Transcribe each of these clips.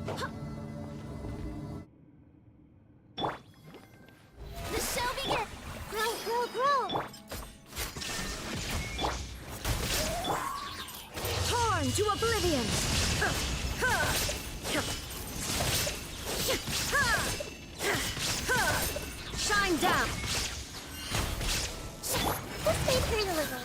The show begins! Grow, grow, grow! Torn to oblivion! Shine down! This made her deliver.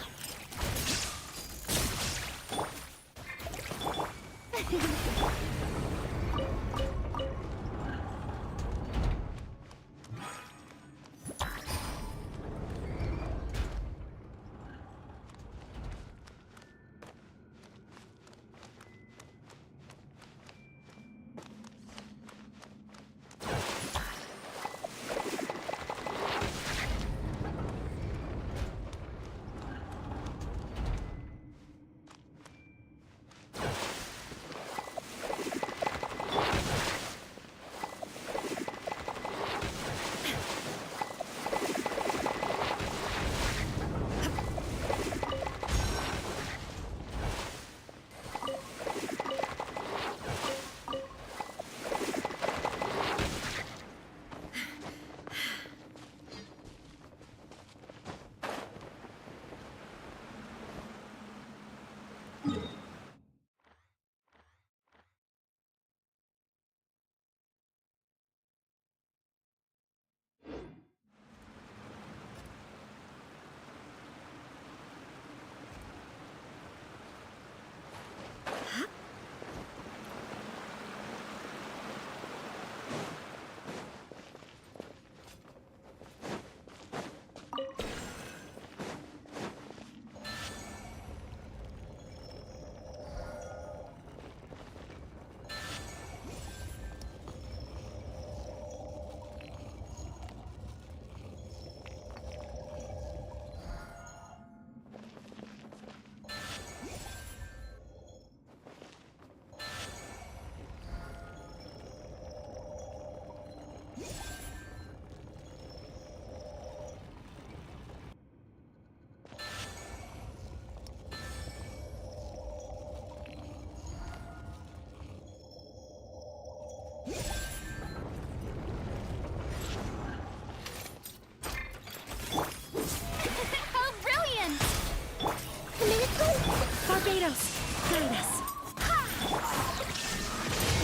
Barbados, guide us. Ha!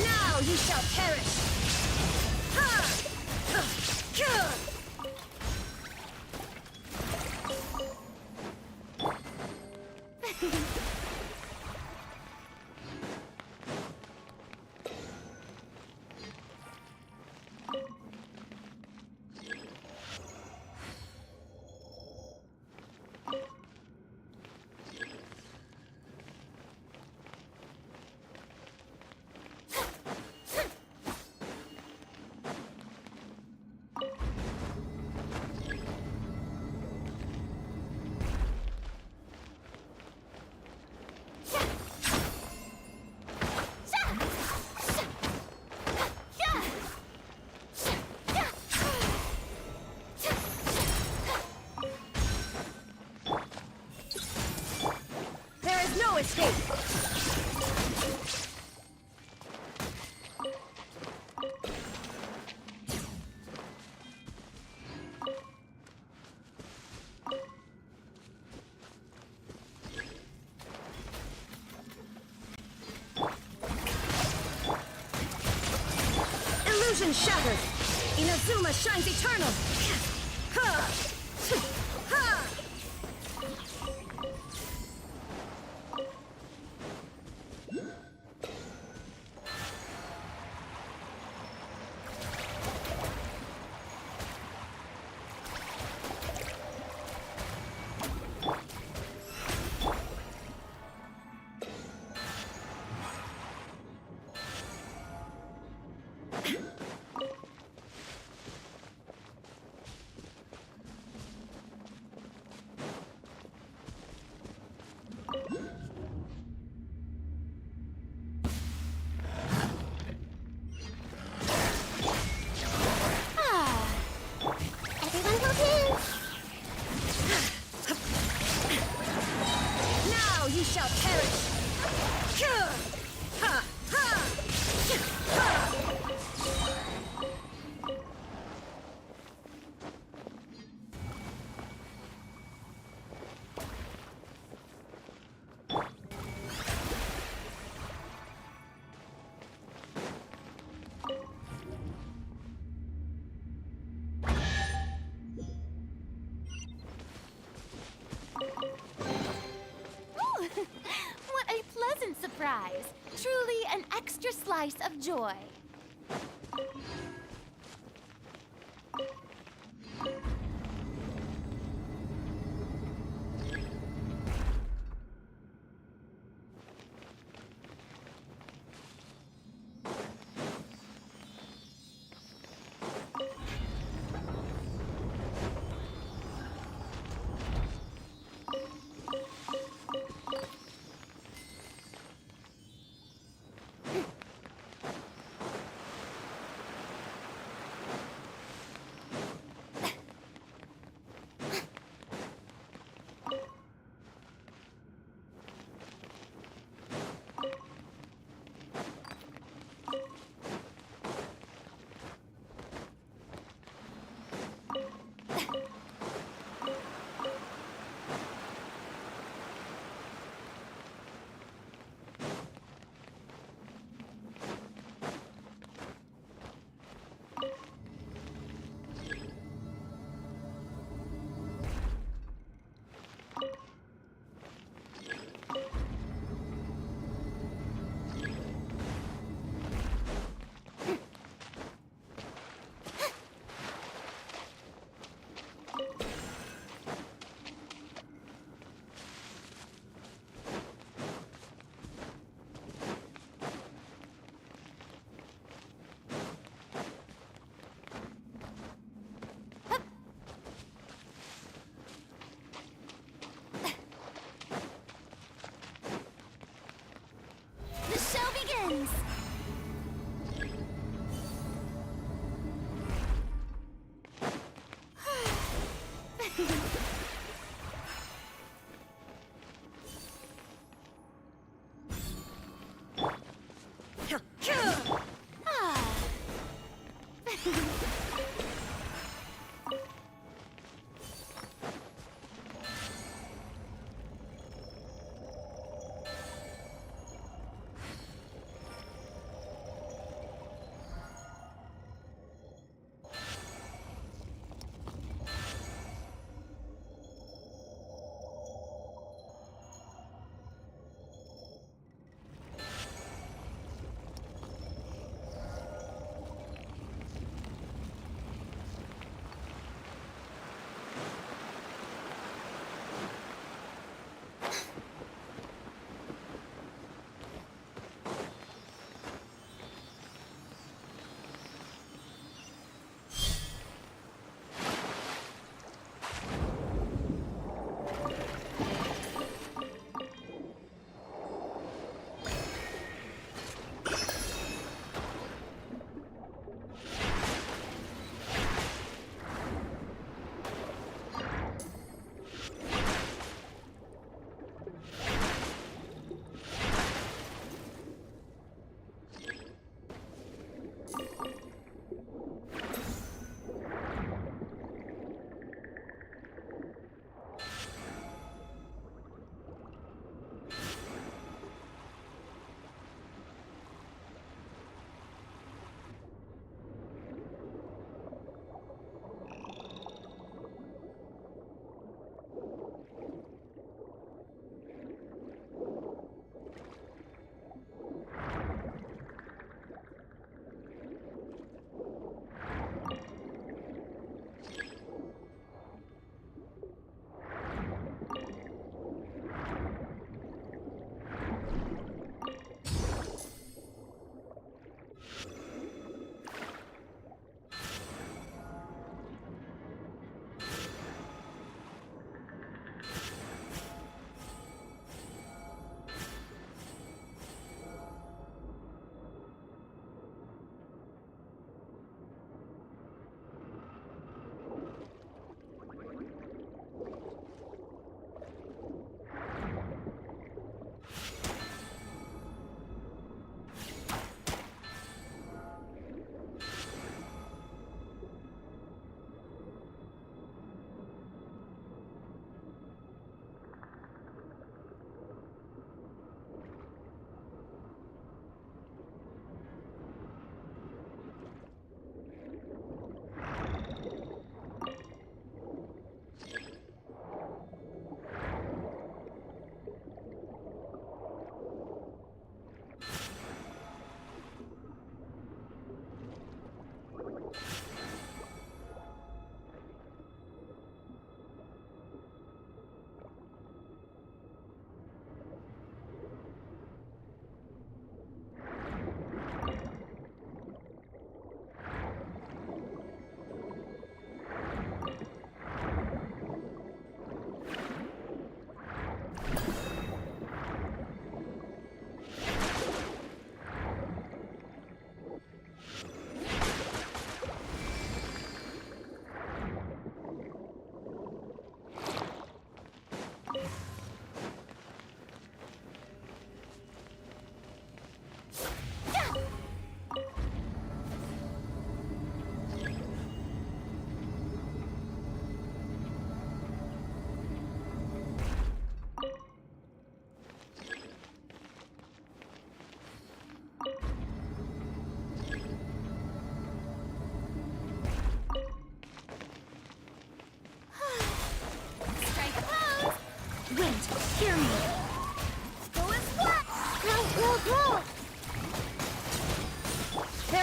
Now you shall perish. Ha! Ha! Escape! Illusion shattered! Inazuma shines eternal! Ha! Ha! You shall perish! Ha! Ha! your slice of joy. The show begins!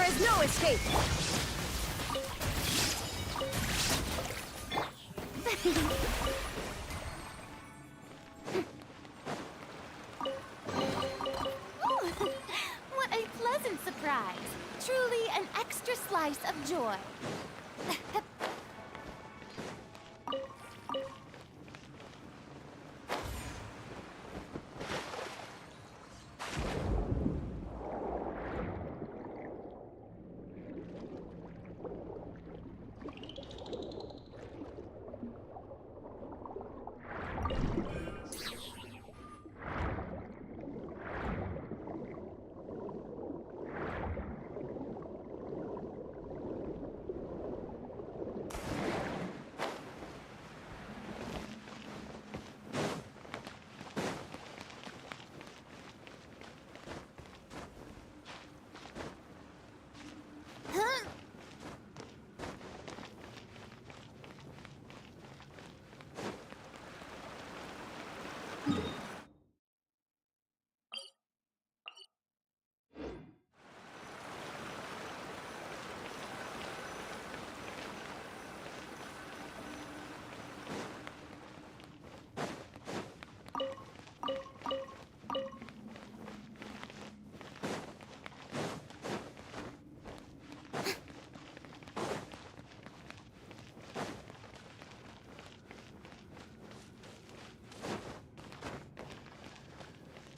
is no escape! Ooh, what a pleasant surprise. Truly an extra slice of joy.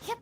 Yep.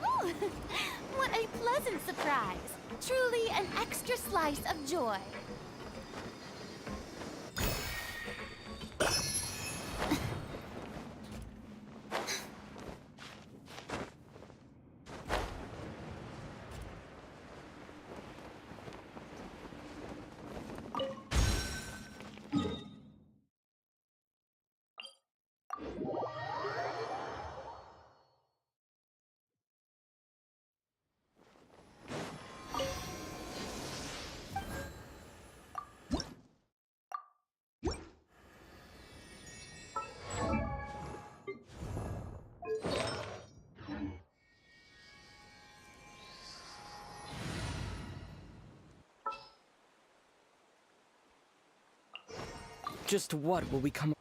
Ooh, what a pleasant surprise. Truly an extra slice of joy. Just what will we come?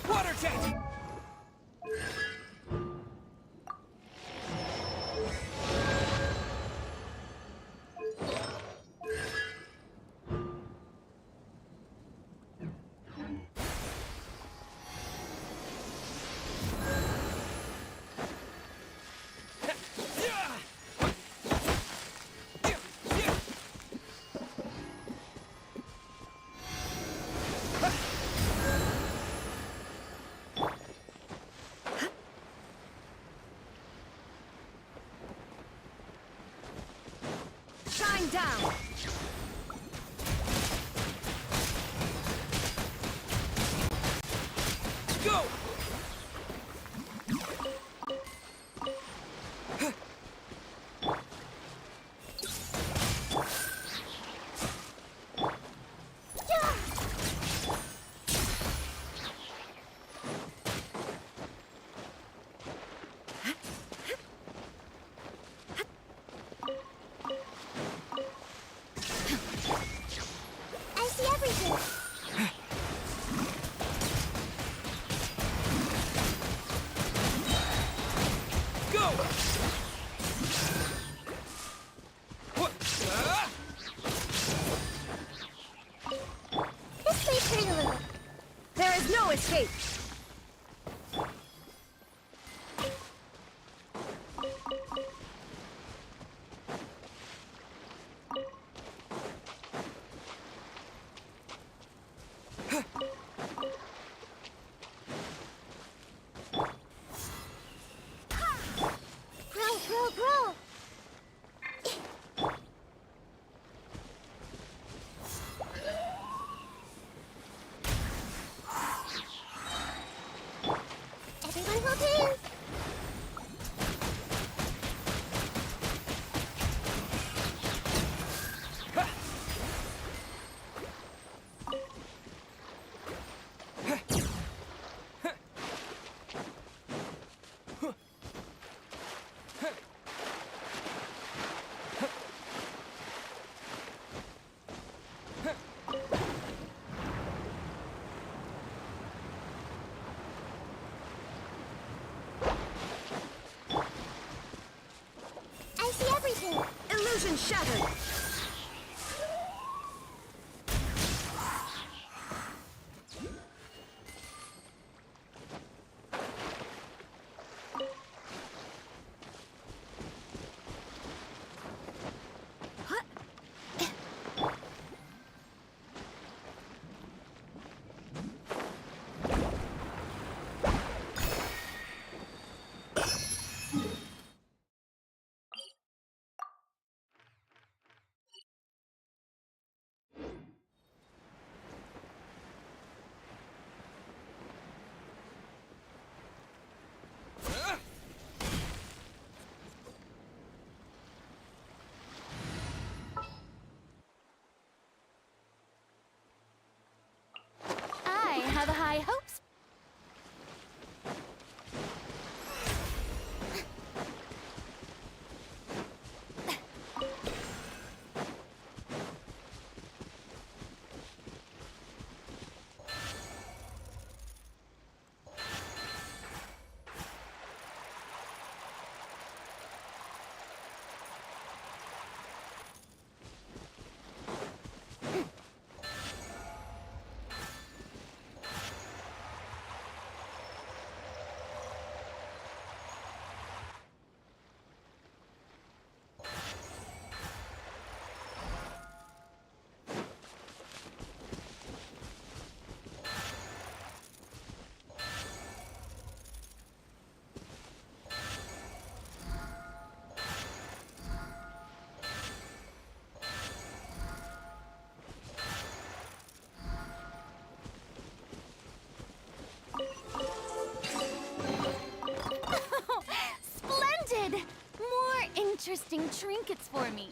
Water jet! Shine down! Go! Illusion shattered. I have high hopes. Splendid! More interesting trinkets for me.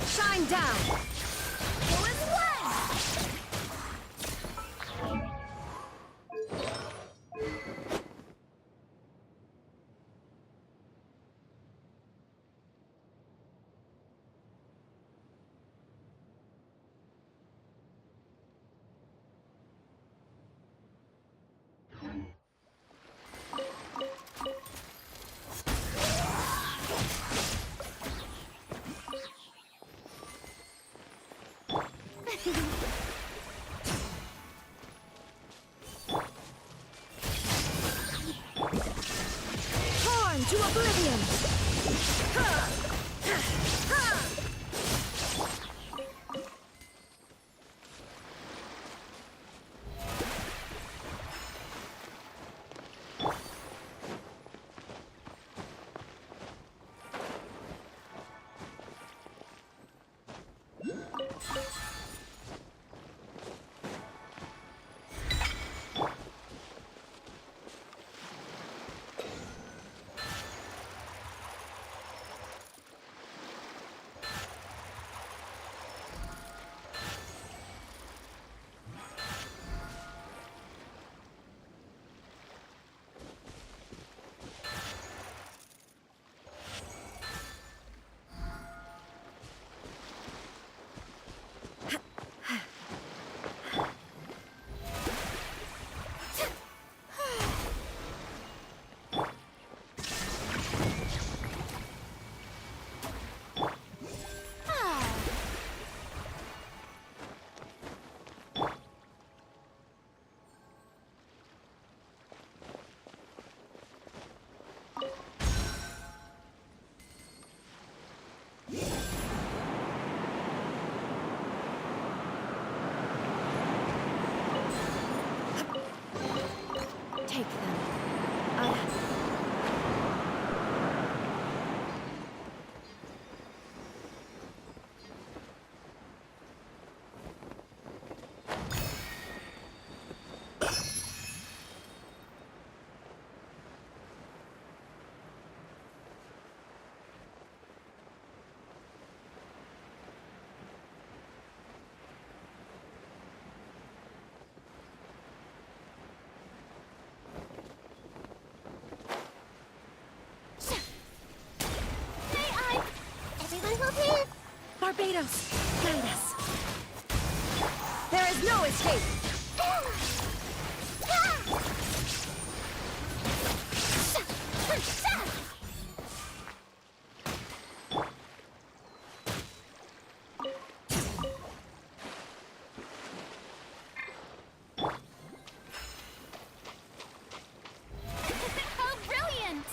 Shine down. Go as one! Torn to oblivion! Take them. Everyone hold hands. Barbados, guide us. There is no escape. How brilliant!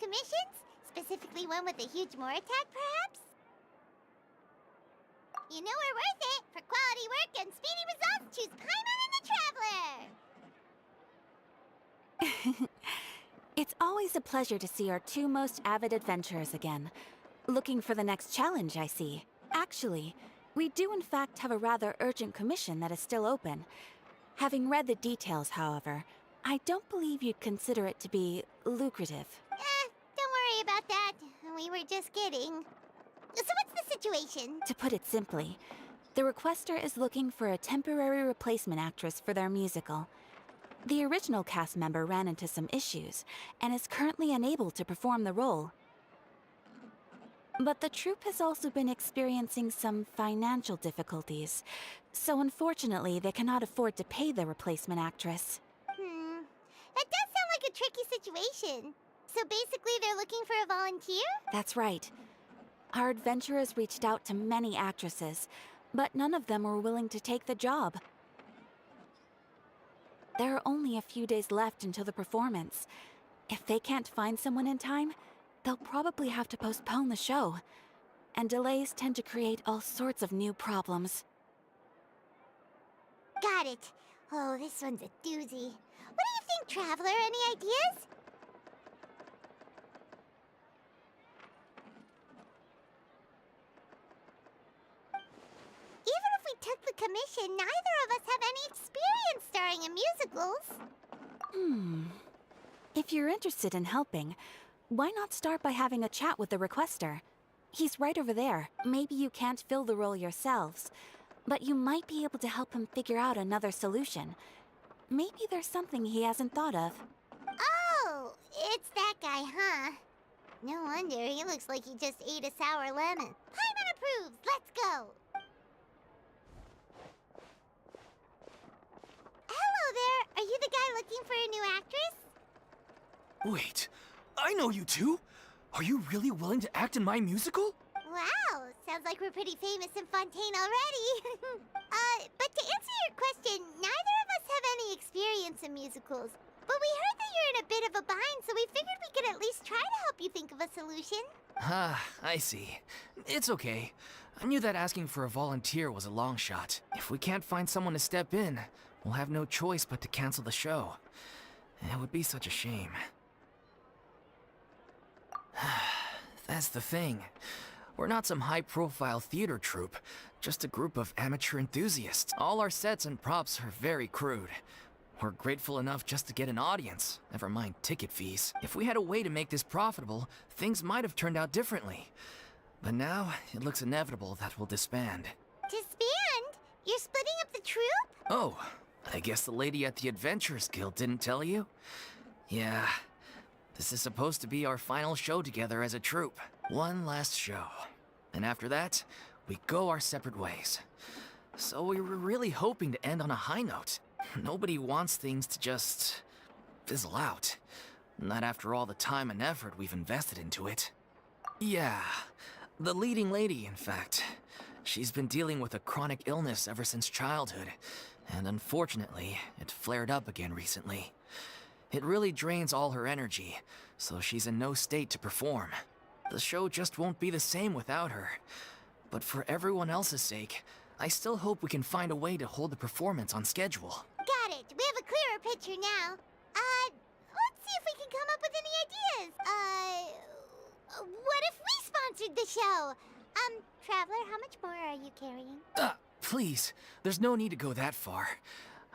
commissions? Specifically one with a huge more attack, perhaps? You know we're worth it. For quality work and speedy results, choose Paimon and the Traveler! It's always a pleasure to see our two most avid adventurers again. Looking for the next challenge, I see. Actually, we do in fact have a rather urgent commission that is still open. Having read the details, however, I don't believe you'd consider it to be lucrative. Don't worry about that. We were just kidding. So what's the situation? To put it simply, the requester is looking for a temporary replacement actress for their musical. The original cast member ran into some issues, and is currently unable to perform the role. But the troupe has also been experiencing some financial difficulties, so unfortunately they cannot afford to pay the replacement actress. That does sound like a tricky situation. So basically they're looking for a volunteer? That's right. Our adventurers reached out to many actresses, but none of them were willing to take the job. There are only a few days left until the performance. If they can't find someone in time, they'll probably have to postpone the show. And delays tend to create all sorts of new problems. Got it. Oh, this one's a doozy. What do you think, Traveler? Any ideas? Even if we took the commission, neither of us have any experience starring in musicals. If you're interested in helping, why not start by having a chat with the requester? He's right over there. Maybe you can't fill the role yourselves, but you might be able to help him figure out another solution. Maybe there's something he hasn't thought of. Oh, it's that guy, huh? No wonder, he looks like he just ate a sour lemon. Paimon approves, let's go! Hello there, are you the guy looking for a new actress? Wait, I know you two! Are you really willing to act in my musical? Wow, sounds like we're pretty famous in Fontaine already. But to answer your question, neither of us have any experience in musicals. But we heard that you're in a bit of a bind, so we figured we could at least try to help you think of a solution. Ah, I see. It's okay. I knew that asking for a volunteer was a long shot. If we can't find someone to step in, we'll have no choice but to cancel the show. It would be such a shame. That's the thing. We're not some high-profile theater troupe, just a group of amateur enthusiasts. All our sets and props are very crude. We're grateful enough just to get an audience, never mind ticket fees. If we had a way to make this profitable, things might have turned out differently. But now, it looks inevitable that we'll disband. Disband? You're splitting up the troupe? Oh, I guess the lady at the Adventurers Guild didn't tell you? Yeah, this is supposed to be our final show together as a troupe. One last show. And after that, we go our separate ways. So we were really hoping to end on a high note. Nobody wants things to just fizzle out. Not after all the time and effort we've invested into it. Yeah, the leading lady, in fact. She's been dealing with a chronic illness ever since childhood, and unfortunately, it flared up again recently. It really drains all her energy, so she's in no state to perform. The show just won't be the same without her. But for everyone else's sake, I still hope we can find a way to hold the performance on schedule. Got it. We have a clearer picture now. Let's see if we can come up with any ideas. What if we sponsored the show? Traveler, how much more are you carrying? Please, there's no need to go that far.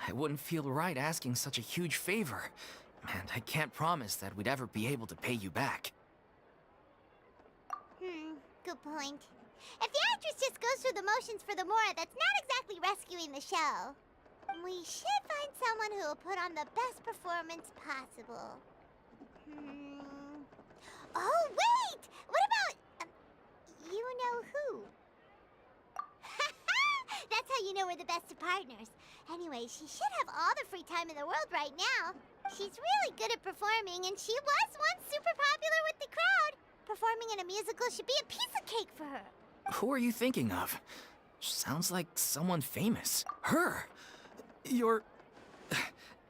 I wouldn't feel right asking such a huge favor, and I can't promise that we'd ever be able to pay you back. Good point. If the actress just goes through the motions for the Mora, that's not exactly rescuing the show. We should find someone who will put on the best performance possible. Oh, wait! What about... you know who? That's how you know we're the best of partners. Anyway, she should have all the free time in the world right now. She's really good at performing, and she was once super popular with the crowd. Performing in a musical should be a piece of cake for her. Who are you thinking of? Sounds like someone famous. Her! You're...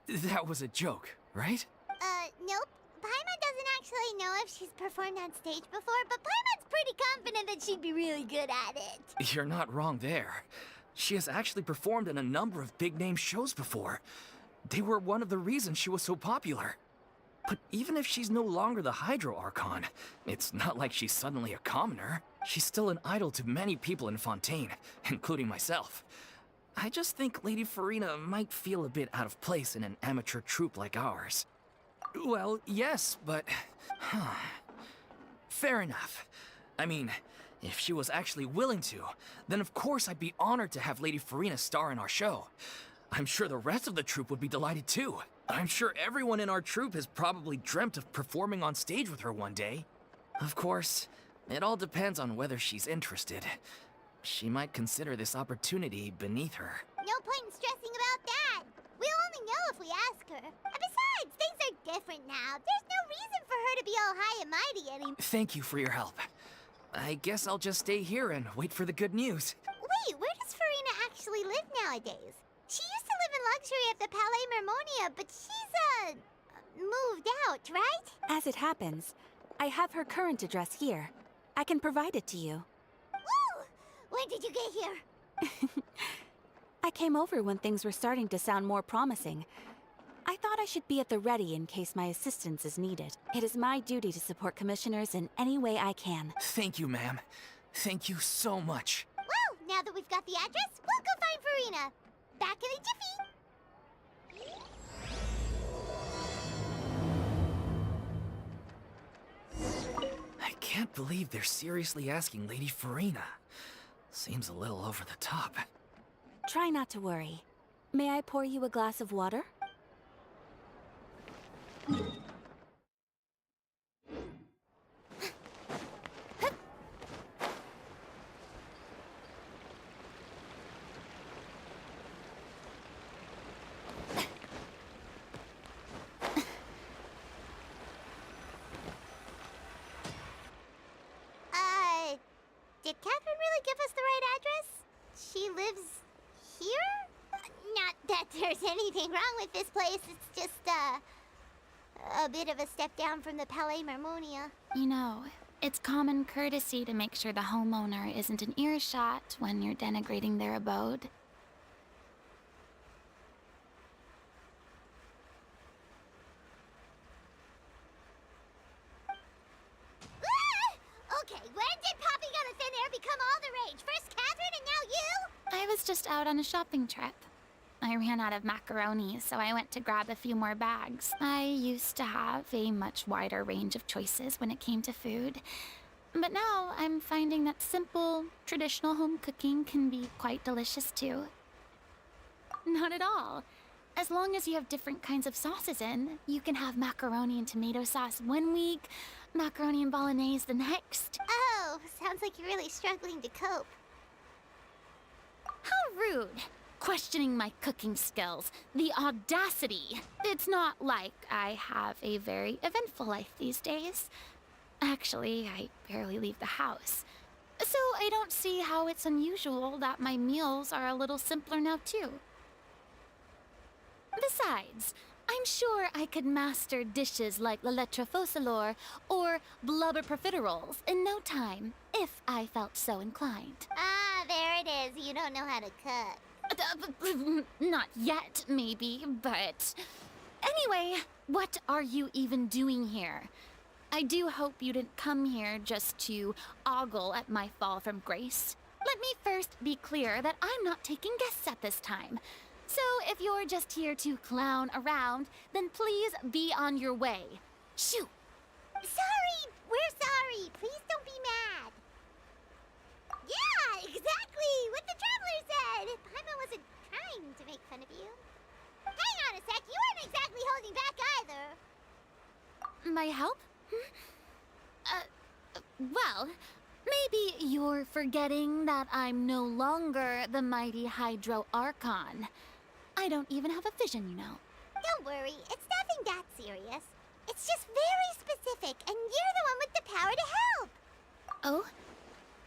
That was a joke, right? Nope. Paimon doesn't actually actually know if she's performed on stage before, but Paimon's pretty confident that she'd be really good at it. You're not wrong there. She has actually performed in a number of big-name shows before. They were one of the reasons she was so popular. But even if she's no longer the Hydro Archon, it's not like she's suddenly a commoner. She's still an idol to many people in Fontaine, including myself. I just think Lady Farina might feel a bit out of place in an amateur troupe like ours. Well, yes, but... Fair enough. I mean, if she was actually willing to, then of course I'd be honored to have Lady Farina star in our show. I'm sure the rest of the troupe would be delighted too. I'm sure everyone in our troupe has probably dreamt of performing on stage with her one day. Of course, it all depends on whether she's interested. She might consider this opportunity beneath her. No point in stressing about that. We'll only know if we ask her. And besides, things are different now. There's no reason for her to be all high and mighty anymore. Thank you for your help. I guess I'll just stay here and wait for the good news. Wait, where does Farina actually live nowadays? She used to live in luxury at the Palais Mermonia, but she's, moved out, right? As it happens, I have her current address here. I can provide it to you. Woo! When did you get here? I came over when things were starting to sound more promising. I thought I should be at the ready in case my assistance is needed. It is my duty to support commissioners in any way I can. Thank you, ma'am. Thank you so much. Well, now that we've got the address, we'll go find Farina. Back in a jiffy. I can't believe they're seriously asking Lady Farina. Seems a little over the top. Try not to worry. May I pour you a glass of water? Did Catherine really give us the right address? She lives here? Not that there's anything wrong with this place. It's just, a bit of a step down from the Palais Mermonia. You know, it's common courtesy to make sure the homeowner isn't an earshot when you're denigrating their abode. Okay, when did Poppy Got a Thin Air become all the rage? First Catherine and now you? I was just out on a shopping trip. I ran out of macaroni, so I went to grab a few more bags. I used to have a much wider range of choices when it came to food. But now I'm finding that simple, traditional home cooking can be quite delicious too. Not at all. As long as you have different kinds of sauces in, you can have macaroni and tomato sauce one week, macaroni and bolognese the next. Oh, sounds like you're really struggling to cope. How rude! Questioning my cooking skills. The audacity! It's not like I have a very eventful life these days. Actually, I barely leave the house. So I don't see how it's unusual that my meals are a little simpler now too. Besides, I'm sure I could master dishes like la lettre faucilor or blubber profiteroles in no time, if I felt so inclined. Ah, there it is. You don't know how to cook. Not yet, maybe, but... Anyway, what are you even doing here? I do hope you didn't come here just to ogle at my fall from grace. Let me first be clear that I'm not taking guests at this time. So if you're just here to clown around, then please be on your way. Shoo! Sorry! We're sorry! Please don't be mad! Yeah, exactly! What the Traveler said! Paimon wasn't trying to make fun of you. Hang on a sec, you weren't exactly holding back either. My help? Well, maybe you're forgetting that I'm no longer the mighty Hydro Archon. I don't even have a vision, you know. Don't worry, it's nothing that serious. It's just very specific, and you're the one with the power to help! Oh?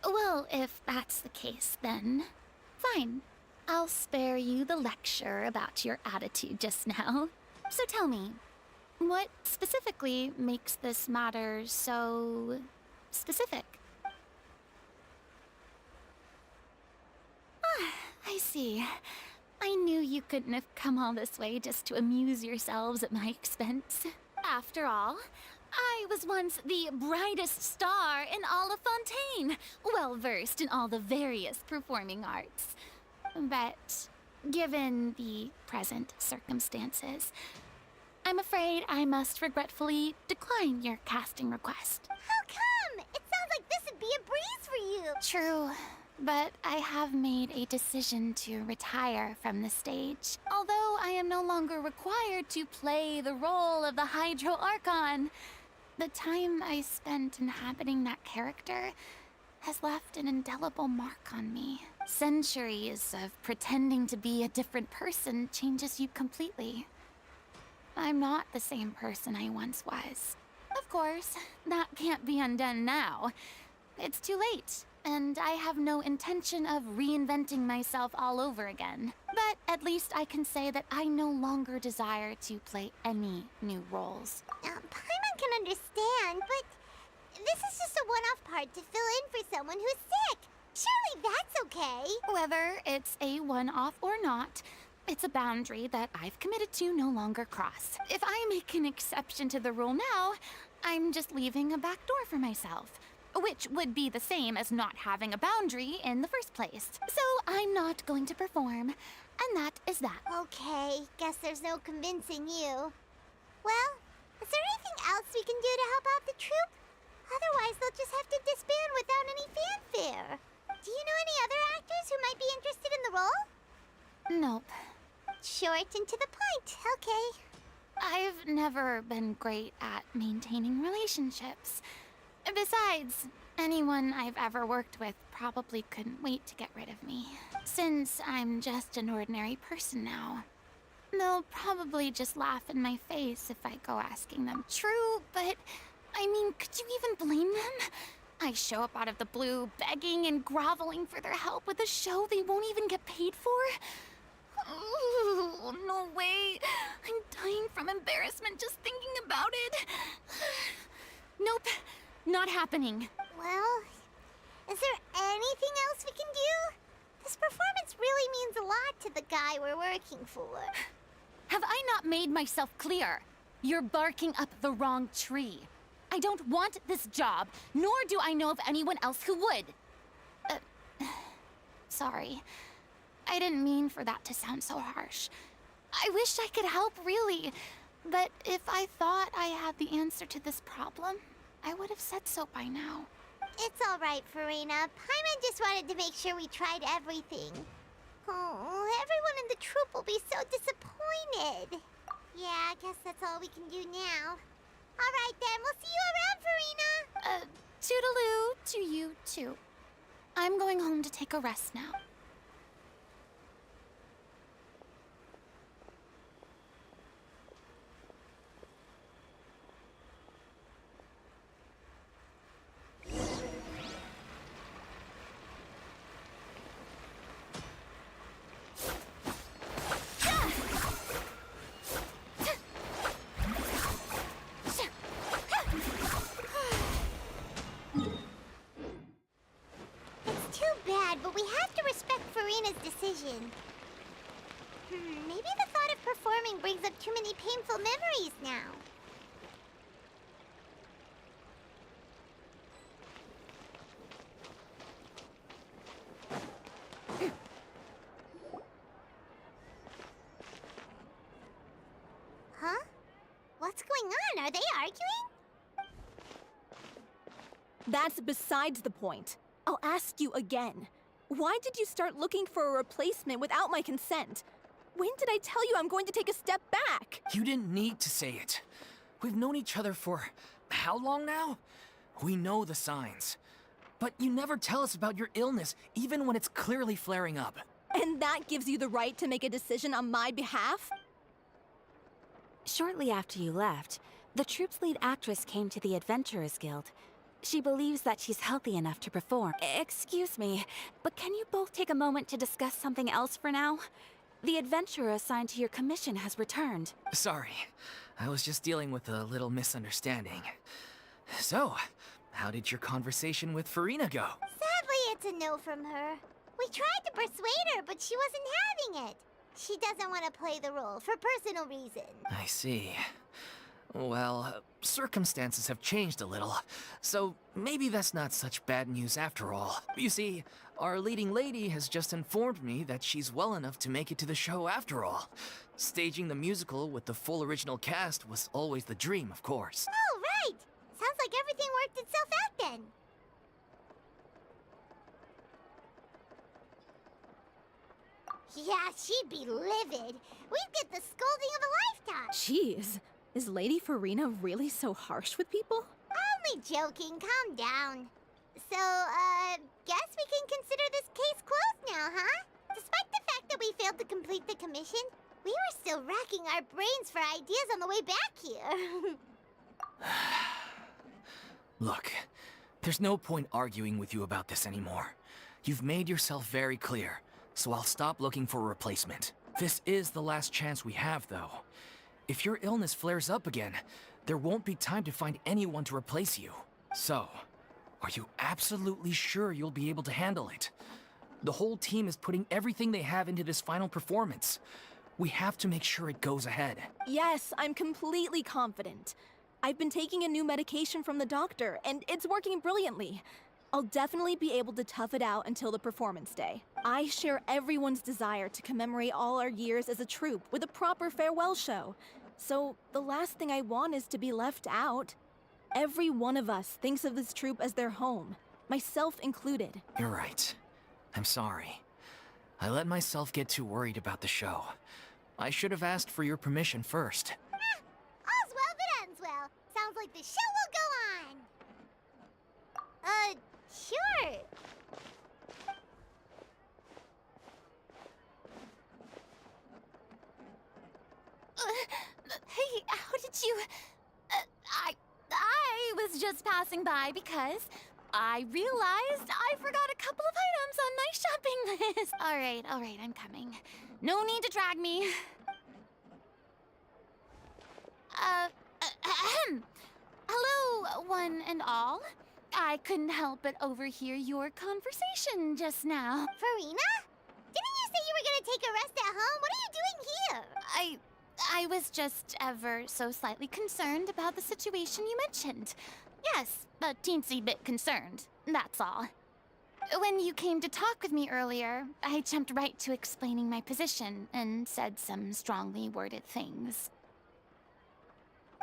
Well, if that's the case, then fine. I'll spare you the lecture about your attitude just now. So tell me, What specifically makes this matter so specific? Ah, I see. I knew you couldn't have come all this way just to amuse yourselves at my expense. After all, I was once the brightest star in all of Fontaine, well-versed in all the various performing arts. But given the present circumstances, I'm afraid I must regretfully decline your casting request. How come? It sounds like this would be a breeze for you. True, but I have made a decision to retire from the stage. Although I am no longer required to play the role of the Hydro Archon, the time I spent inhabiting that character has left an indelible mark on me. Centuries of pretending to be a different person changes you completely. I'm not the same person I once was. Of course, that can't be undone now. It's too late, and I have no intention of reinventing myself all over again. But at least I can say that I no longer desire to play any new roles. Paimon can understand, but this is just a one-off part to fill in for someone who's sick. Surely that's okay. Whether it's a one-off or not, it's a boundary that I've committed to no longer cross. If I make an exception to the rule now, I'm just leaving a back door for myself, which would be the same as not having a boundary in the first place. So I'm not going to perform, and that is that. Okay, guess there's no convincing you. Well, is there anything else we can do to help out the troupe? Otherwise, they'll just have to disband without any fanfare. Do you know any other actors who might be interested in the role? Nope. Short and to the point, okay. I've never been great at maintaining relationships. Besides, anyone I've ever worked with probably couldn't wait to get rid of me. Since I'm just an ordinary person now, they'll probably just laugh in my face if I go asking them. True, but I mean, could you even blame them? I show up out of the blue, begging and groveling for their help with a show they won't even get paid for? Ooh, no way. I'm dying from embarrassment just thinking about it. Nope, not happening. Well, is there anything else we can do? This performance really means a lot to the guy we're working for. Have I not made myself clear? You're barking up the wrong tree. I don't want this job, nor do I know of anyone else who would. Sorry. I didn't mean for that to sound so harsh. I wish I could help, really. But if I thought I had the answer to this problem, I would have said so by now. It's all right, Farina. Paimon just wanted to make sure we tried everything. Oh, everyone in the troupe will be so disappointed. Yeah, I guess that's all we can do now. All right, then. We'll see you around, Farina. Toodaloo to you, too. I'm going home to take a rest now. It's too bad, but we have to respect Farina's decision. Maybe the thought of performing brings up too many painful memories now. Huh? What's going on? Are they arguing? That's besides the point. I'll ask you again. Why did you start looking for a replacement without my consent? When did I tell you I'm going to take a step back? You didn't need to say it. We've known each other for how long now? We know the signs. But you never tell us about your illness, even when it's clearly flaring up. And that gives you the right to make a decision on my behalf? Shortly after you left, the troupe's lead actress came to the Adventurers Guild. She believes that she's healthy enough to perform. Excuse me, but can you both take a moment to discuss something else for now? The adventurer assigned to your commission has returned. Sorry. I was just dealing with a little misunderstanding. So, how did your conversation with Farina go? Sadly, it's a no from her. We tried to persuade her, but she wasn't having it. She doesn't want to play the role for personal reasons. I see. Well, circumstances have changed a little, so maybe that's not such bad news after all. You see, our leading lady has just informed me that she's well enough to make it to the show after all. Staging the musical with the full original cast was always the dream, of course. Oh, right! Sounds like everything worked itself out then. Yeah, she'd be livid. We'd get the scolding of a lifetime. Jeez, is Lady Farina really so harsh with people? Only joking, calm down. So, guess we can consider this case closed now, huh? Despite the fact that we failed to complete the commission, we were still racking our brains for ideas on the way back here. Look, there's no point arguing with you about this anymore. You've made yourself very clear, so I'll stop looking for a replacement. This is the last chance we have, though. If your illness flares up again, there won't be time to find anyone to replace you. So, are you absolutely sure you'll be able to handle it? The whole team is putting everything they have into this final performance. We have to make sure it goes ahead. Yes, I'm completely confident. I've been taking a new medication from the doctor, and it's working brilliantly. I'll definitely be able to tough it out until the performance day. I share everyone's desire to commemorate all our years as a troupe with a proper farewell show. So the last thing I want is to be left out. Every one of us thinks of this troupe as their home, myself included. You're right. I'm sorry. I let myself get too worried about the show. I should have asked for your permission first. All's well that ends well. Sounds like the show will go on. Sure. Hey, how did you... I was just passing by because I realized I forgot a couple of items on my shopping list. All right, I'm coming. No need to drag me. Hello, one and all. I couldn't help but overhear your conversation just now. Farina? Didn't you say you were gonna take a rest at home? What are you doing here? I was just ever so slightly concerned about the situation you mentioned. Yes, a teensy bit concerned, that's all. When you came to talk with me earlier, I jumped right to explaining my position and said some strongly worded things.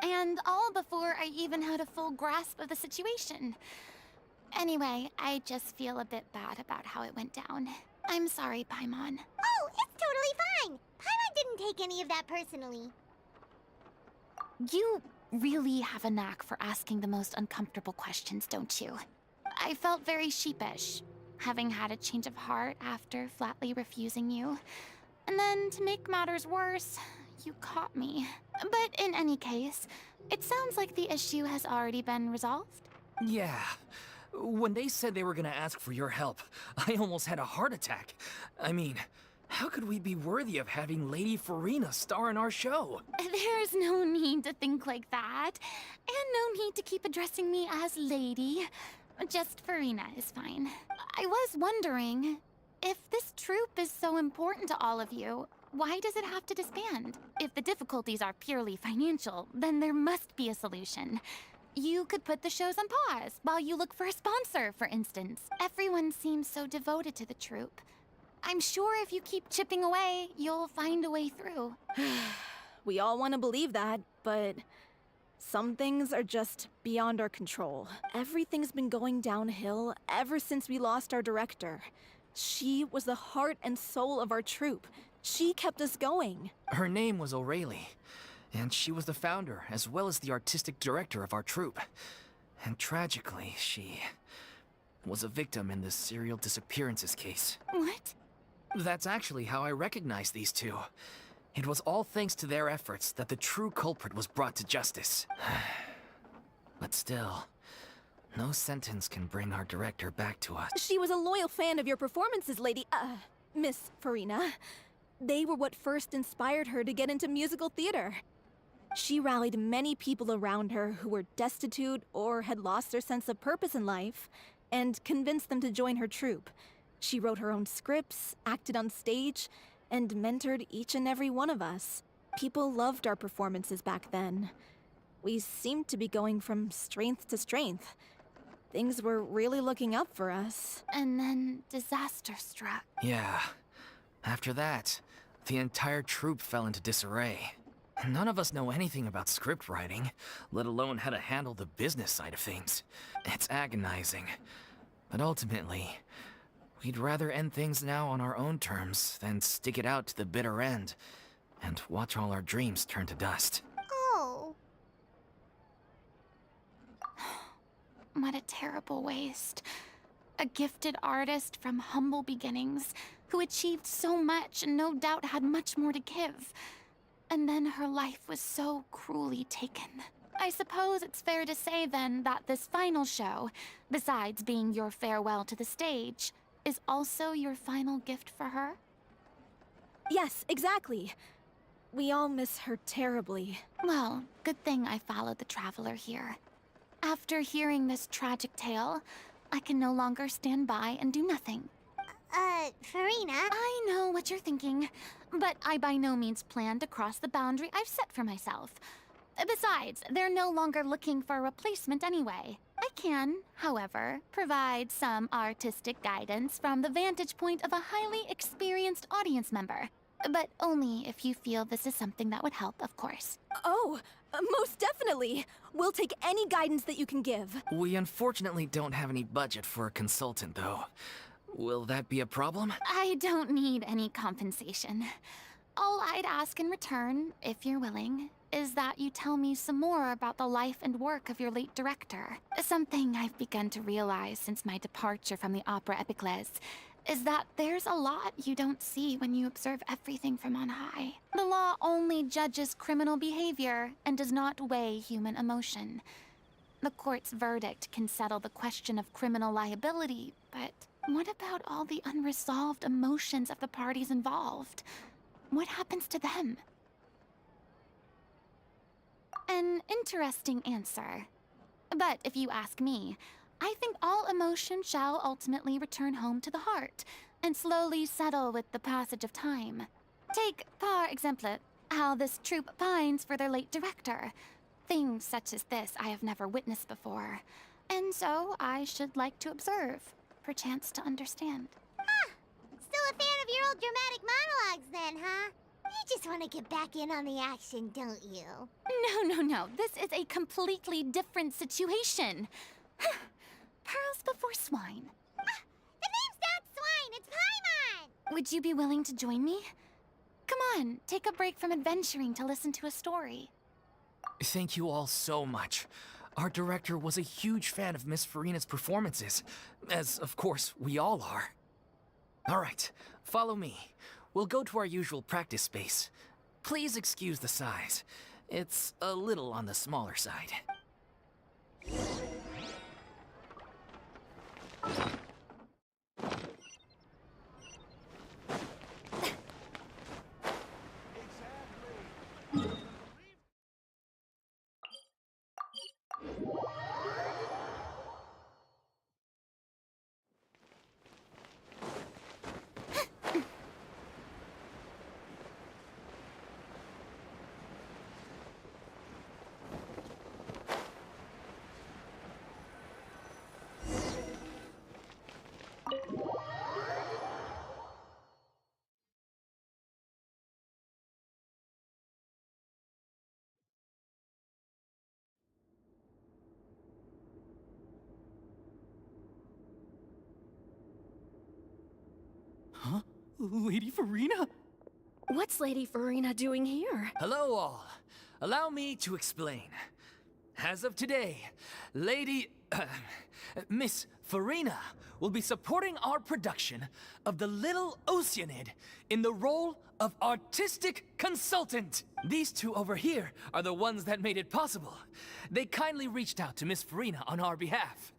And all before I even had a full grasp of the situation. Anyway, I just feel a bit bad about how it went down. I'm sorry, Paimon. Oh, it's totally fine. Paimon didn't take any of that personally. You really have a knack for asking the most uncomfortable questions, don't you? I felt very sheepish, having had a change of heart after flatly refusing you. And then, to make matters worse, you caught me. But in any case, it sounds like the issue has already been resolved. Yeah. When they said they were gonna ask for your help, I almost had a heart attack. I mean, how could we be worthy of having Lady Farina star in our show? There's no need to think like that. And no need to keep addressing me as lady. Just Farina is fine. I was wondering, if this troupe is so important to all of you, why does it have to disband? If the difficulties are purely financial, then there must be a solution. You could put the shows on pause while you look for a sponsor, for instance. Everyone seems so devoted to the troupe. I'm sure if you keep chipping away, you'll find a way through. We all want to believe that, but some things are just beyond our control. Everything's been going downhill ever since we lost our director. She was the heart and soul of our troupe. She kept us going. Her name was O'Reilly, and she was the founder as well as the artistic director of our troupe. And tragically, she was a victim in the serial disappearances case. What? That's actually how I recognized these two. It was all thanks to their efforts that the true culprit was brought to justice. But still, no sentence can bring our director back to us. She was a loyal fan of your performances, Miss Farina. They were what first inspired her to get into musical theater. She rallied many people around her who were destitute or had lost their sense of purpose in life, and convinced them to join her troupe. She wrote her own scripts, acted on stage, and mentored each and every one of us. People loved our performances back then. We seemed to be going from strength to strength. Things were really looking up for us. And then disaster struck. Yeah. After that, the entire troupe fell into disarray. None of us know anything about script writing, let alone how to handle the business side of things. It's agonizing. But ultimately, we'd rather end things now on our own terms than stick it out to the bitter end and watch all our dreams turn to dust. Oh. What a terrible waste. A gifted artist from humble beginnings who achieved so much and no doubt had much more to give. And then her life was so cruelly taken. I suppose it's fair to say then that this final show, besides being your farewell to the stage, is also your final gift for her? Yes, exactly. We all miss her terribly. Well, good thing I followed the Traveler here. After hearing this tragic tale, I can no longer stand by and do nothing. Farina? I know what you're thinking, but I by no means plan to cross the boundary I've set for myself. Besides, they're no longer looking for a replacement anyway. I can, however, provide some artistic guidance from the vantage point of a highly experienced audience member. But only if you feel this is something that would help, of course. Oh, most definitely. We'll take any guidance that you can give. We unfortunately don't have any budget for a consultant, though. Will that be a problem? I don't need any compensation. All I'd ask in return, if you're willing, is that you tell me some more about the life and work of your late director. Something I've begun to realize since my departure from the Opera Epiclese is that there's a lot you don't see when you observe everything from on high. The law only judges criminal behavior and does not weigh human emotion. The court's verdict can settle the question of criminal liability, but what about all the unresolved emotions of the parties involved? What happens to them? An interesting answer. But if you ask me, I think all emotion shall ultimately return home to the heart and slowly settle with the passage of time. Take, par exemple, how this troupe pines for their late director. Things such as this I have never witnessed before, and so I should like to observe, perchance to understand. Still a fan of your old dramatic monologues then, huh? You just want to get back in on the action, don't you? No. This is a completely different situation. Pearls before swine. The name's not Swine, it's Paimon! Would you be willing to join me? Come on, take a break from adventuring to listen to a story. Thank you all so much. Our director was a huge fan of Miss Farina's performances, as of course we all are. All right, follow me. We'll go to our usual practice space. Please excuse the size. It's a little on the smaller side. Huh? Lady Farina? What's Lady Farina doing here? Hello all. Allow me to explain. As of today, Miss Farina will be supporting our production of The Little Oceanid in the role of artistic consultant. These two over here are the ones that made it possible. They kindly reached out to Miss Farina on our behalf.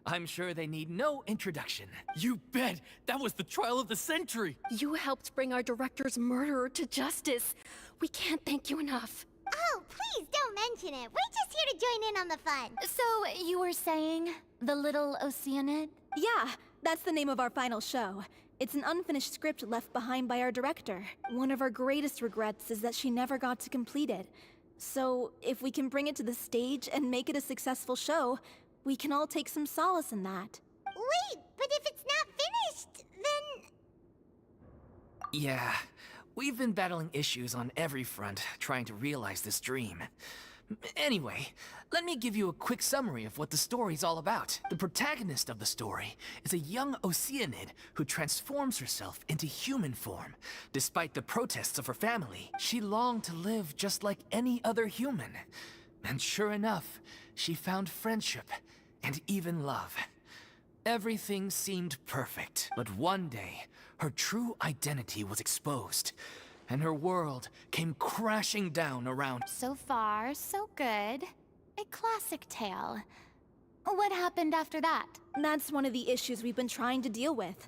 I'm sure they need no introduction. You bet! That was the trial of the century! You helped bring our director's murderer to justice. We can't thank you enough. Oh, please don't mention it. We're just here to join in on the fun. So, you were saying the Little Oceanid? Yeah, that's the name of our final show. It's an unfinished script left behind by our director. One of our greatest regrets is that she never got to complete it. So, if we can bring it to the stage and make it a successful show, we can all take some solace in that. Wait, but if it's not finished, then... Yeah, we've been battling issues on every front trying to realize this dream. Anyway, let me give you a quick summary of what the story's all about. The protagonist of the story is a young Oceanid who transforms herself into human form. Despite the protests of her family, she longed to live just like any other human. And sure enough, she found friendship and even love. Everything seemed perfect, but one day, her true identity was exposed, and her world came crashing down around. So far, so good. A classic tale. What happened after that? That's one of the issues we've been trying to deal with.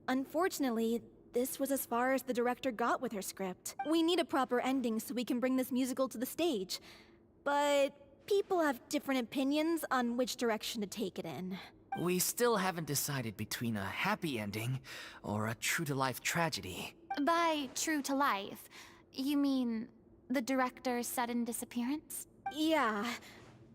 Unfortunately, this was as far as the director got with her script. We need a proper ending so we can bring this musical to the stage. But people have different opinions on which direction to take it in. We still haven't decided between a happy ending or a true-to-life tragedy. By true to life, you mean the director's sudden disappearance? Yeah,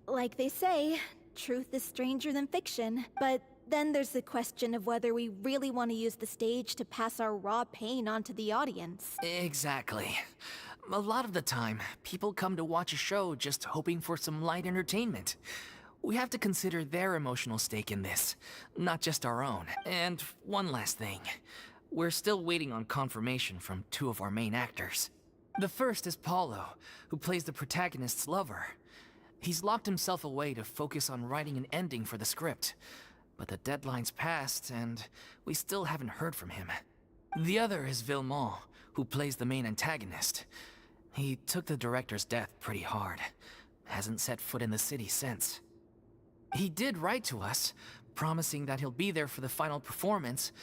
like they say, truth is stranger than fiction. But then there's the question of whether we really want to use the stage to pass our raw pain onto the audience. Exactly. A lot of the time, people come to watch a show just hoping for some light entertainment. We have to consider their emotional stake in this, not just our own. And one last thing. We're still waiting on confirmation from two of our main actors. The first is Paulo, who plays the protagonist's lover. He's locked himself away to focus on writing an ending for the script. But the deadline's passed, and we still haven't heard from him. The other is Villemont, who plays the main antagonist. He took the director's death pretty hard. Hasn't set foot in the city since. He did write to us, promising that he'll be there for the final performance,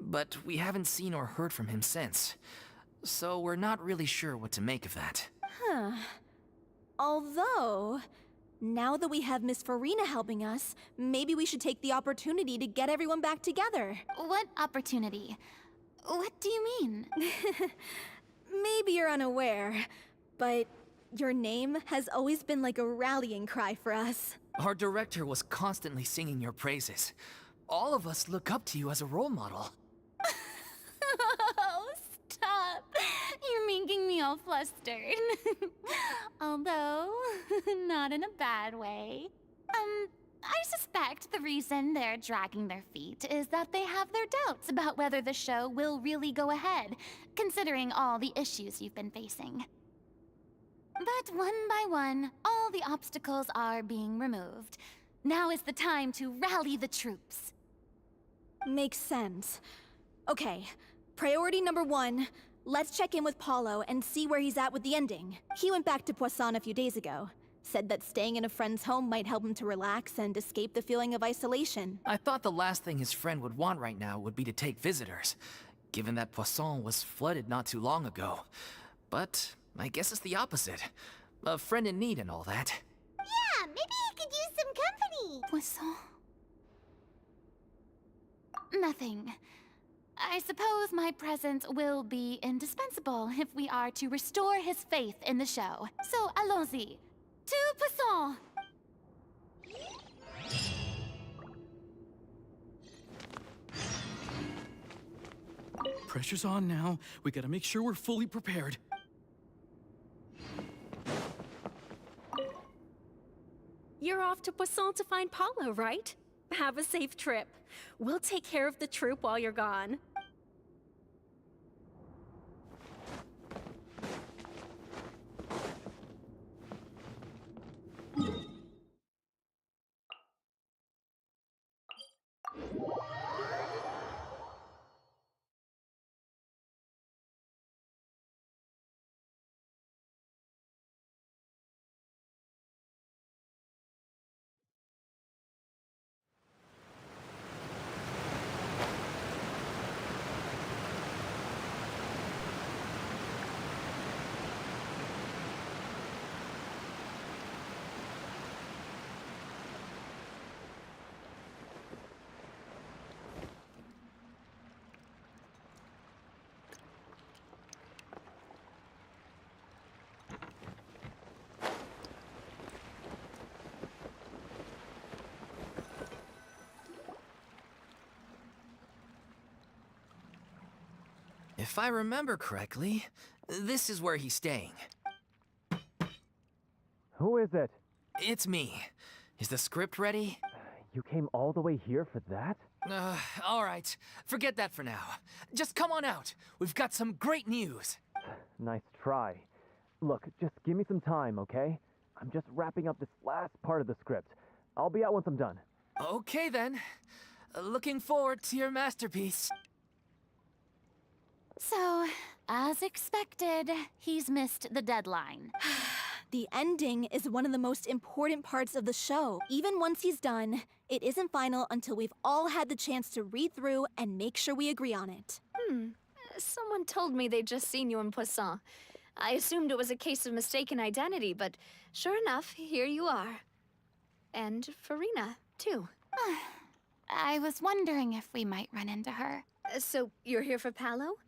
but we haven't seen or heard from him since. So we're not really sure what to make of that. Huh. Although, now that we have Miss Farina helping us, maybe we should take the opportunity to get everyone back together. What opportunity? What do you mean? Maybe you're unaware, but your name has always been like a rallying cry for us. Our director was constantly singing your praises. All of us look up to you as a role model. Oh, stop. You're making me all flustered. Although, not in a bad way. I suspect the reason they're dragging their feet is that they have their doubts about whether the show will really go ahead, considering all the issues you've been facing. But one by one, all the obstacles are being removed. Now is the time to rally the troops. Makes sense. Okay, priority number 1, let's check in with Paulo and see where he's at with the ending. He went back to Poisson a few days ago. Said that staying in a friend's home might help him to relax and escape the feeling of isolation. I thought the last thing his friend would want right now would be to take visitors, given that Poisson was flooded not too long ago. But I guess it's the opposite. A friend in need and all that. Yeah, maybe he could use some company. Poisson? Nothing. I suppose my presence will be indispensable if we are to restore his faith in the show. So, allons-y. To Poisson! Pressure's on now. We gotta make sure we're fully prepared. You're off to Poisson to find Paulo, right? Have a safe trip. We'll take care of the troop while you're gone. If I remember correctly, this is where he's staying. Who is it? It's me. Is the script ready? You came all the way here for that? All right. Forget that for now. Just come on out. We've got some great news. Nice try. Look, just give me some time, okay? I'm just wrapping up this last part of the script. I'll be out once I'm done. Okay then. Looking forward to your masterpiece. So, as expected, he's missed the deadline. The ending is one of the most important parts of the show. Even once he's done, it isn't final until we've all had the chance to read through and make sure we agree on it. Someone told me they'd just seen you in Poisson. I assumed it was a case of mistaken identity, but sure enough, here you are. And Farina, too. I was wondering if we might run into her. So, you're here for Paolo?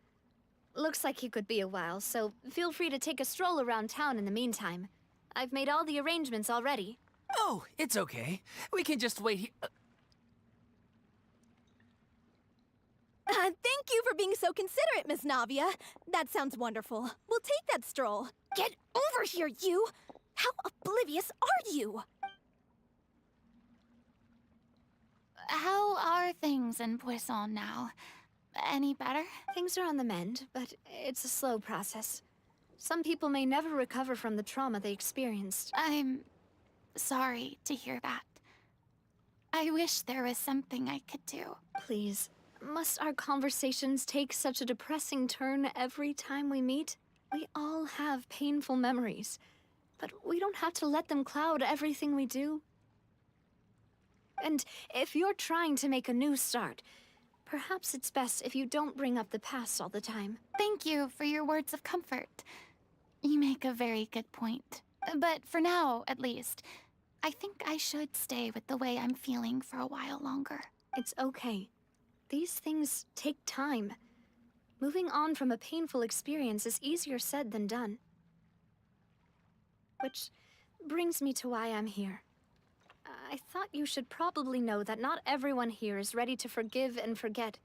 Looks like he could be a while, so feel free to take a stroll around town in the meantime. I've made all the arrangements already. Oh, it's okay. We can just wait here. Thank you for being so considerate, Miss Navia. That sounds wonderful. We'll take that stroll. Get over here, you! How oblivious are you? How are things in Poisson now? Any better? Things are on the mend, but it's a slow process. Some people may never recover from the trauma they experienced. I'm sorry to hear that. I wish there was something I could do. Please, must our conversations take such a depressing turn every time we meet? We all have painful memories, but we don't have to let them cloud everything we do. And if you're trying to make a new start, perhaps it's best if you don't bring up the past all the time. Thank you for your words of comfort. You make a very good point. But for now, at least, I think I should stay with the way I'm feeling for a while longer. It's okay. These things take time. Moving on from a painful experience is easier said than done. Which brings me to why I'm here. I thought you should probably know that not everyone here is ready to forgive and forget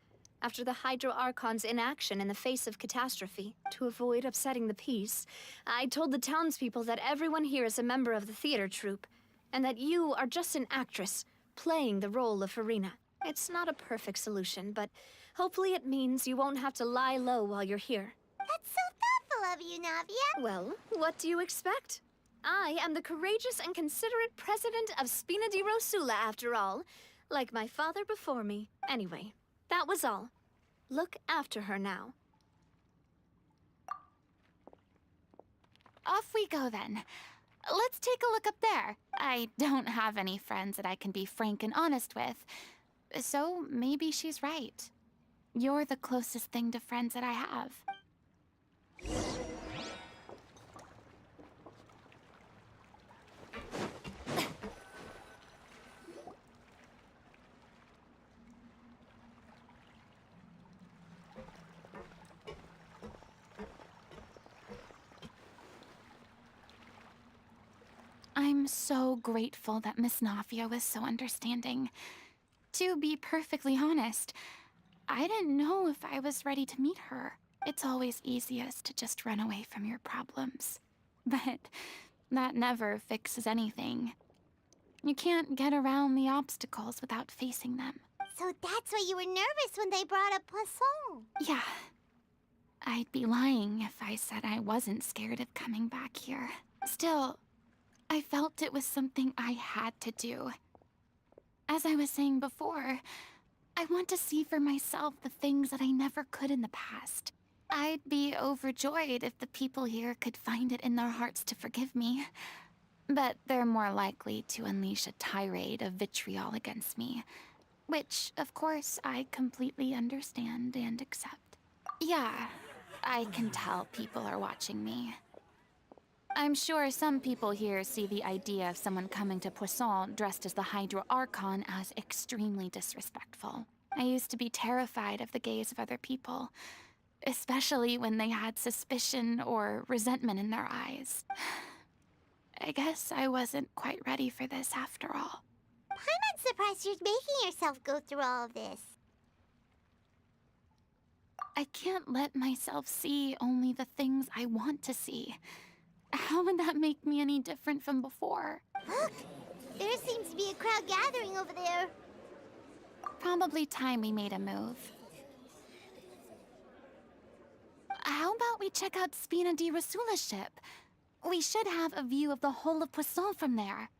after the Hydro Archon's inaction in the face of catastrophe. To avoid upsetting the peace, I told the townspeople that everyone here is a member of the theater troupe, and that you are just an actress playing the role of Farina. It's not a perfect solution, but hopefully it means you won't have to lie low while you're here. That's so thoughtful of you, Navia. Well, what do you expect? I am the courageous and considerate president of Spina di Rosula, after all, like my father before me. Anyway, that was all. Look after her now. Off we go then. Let's take a look up there. I don't have any friends that I can be frank and honest with, so maybe she's right. You're the closest thing to friends that I have. I'm so grateful that Miss Navia was so understanding. To be perfectly honest, I didn't know if I was ready to meet her. It's always easiest to just run away from your problems. But that never fixes anything. You can't get around the obstacles without facing them. So that's why you were nervous when they brought up Poisson. Yeah. I'd be lying if I said I wasn't scared of coming back here. Still, I felt it was something I had to do. As I was saying before, I want to see for myself the things that I never could in the past. I'd be overjoyed if the people here could find it in their hearts to forgive me. But they're more likely to unleash a tirade of vitriol against me. Which, of course, I completely understand and accept. Yeah, I can tell people are watching me. I'm sure some people here see the idea of someone coming to Poisson dressed as the Hydro Archon as extremely disrespectful. I used to be terrified of the gaze of other people, especially when they had suspicion or resentment in their eyes. I guess I wasn't quite ready for this after all. I'm not surprised you're making yourself go through all of this. I can't let myself see only the things I want to see. How would that make me any different from before? Look! There seems to be a crowd gathering over there. Probably time we made a move. How about we check out Spina di Rasula's ship? We should have a view of the whole of Poisson from there.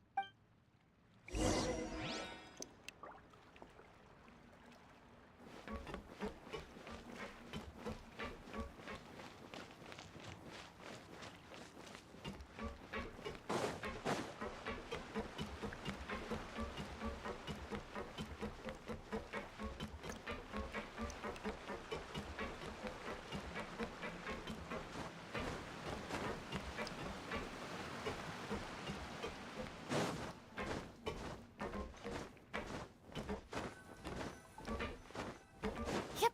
Yep.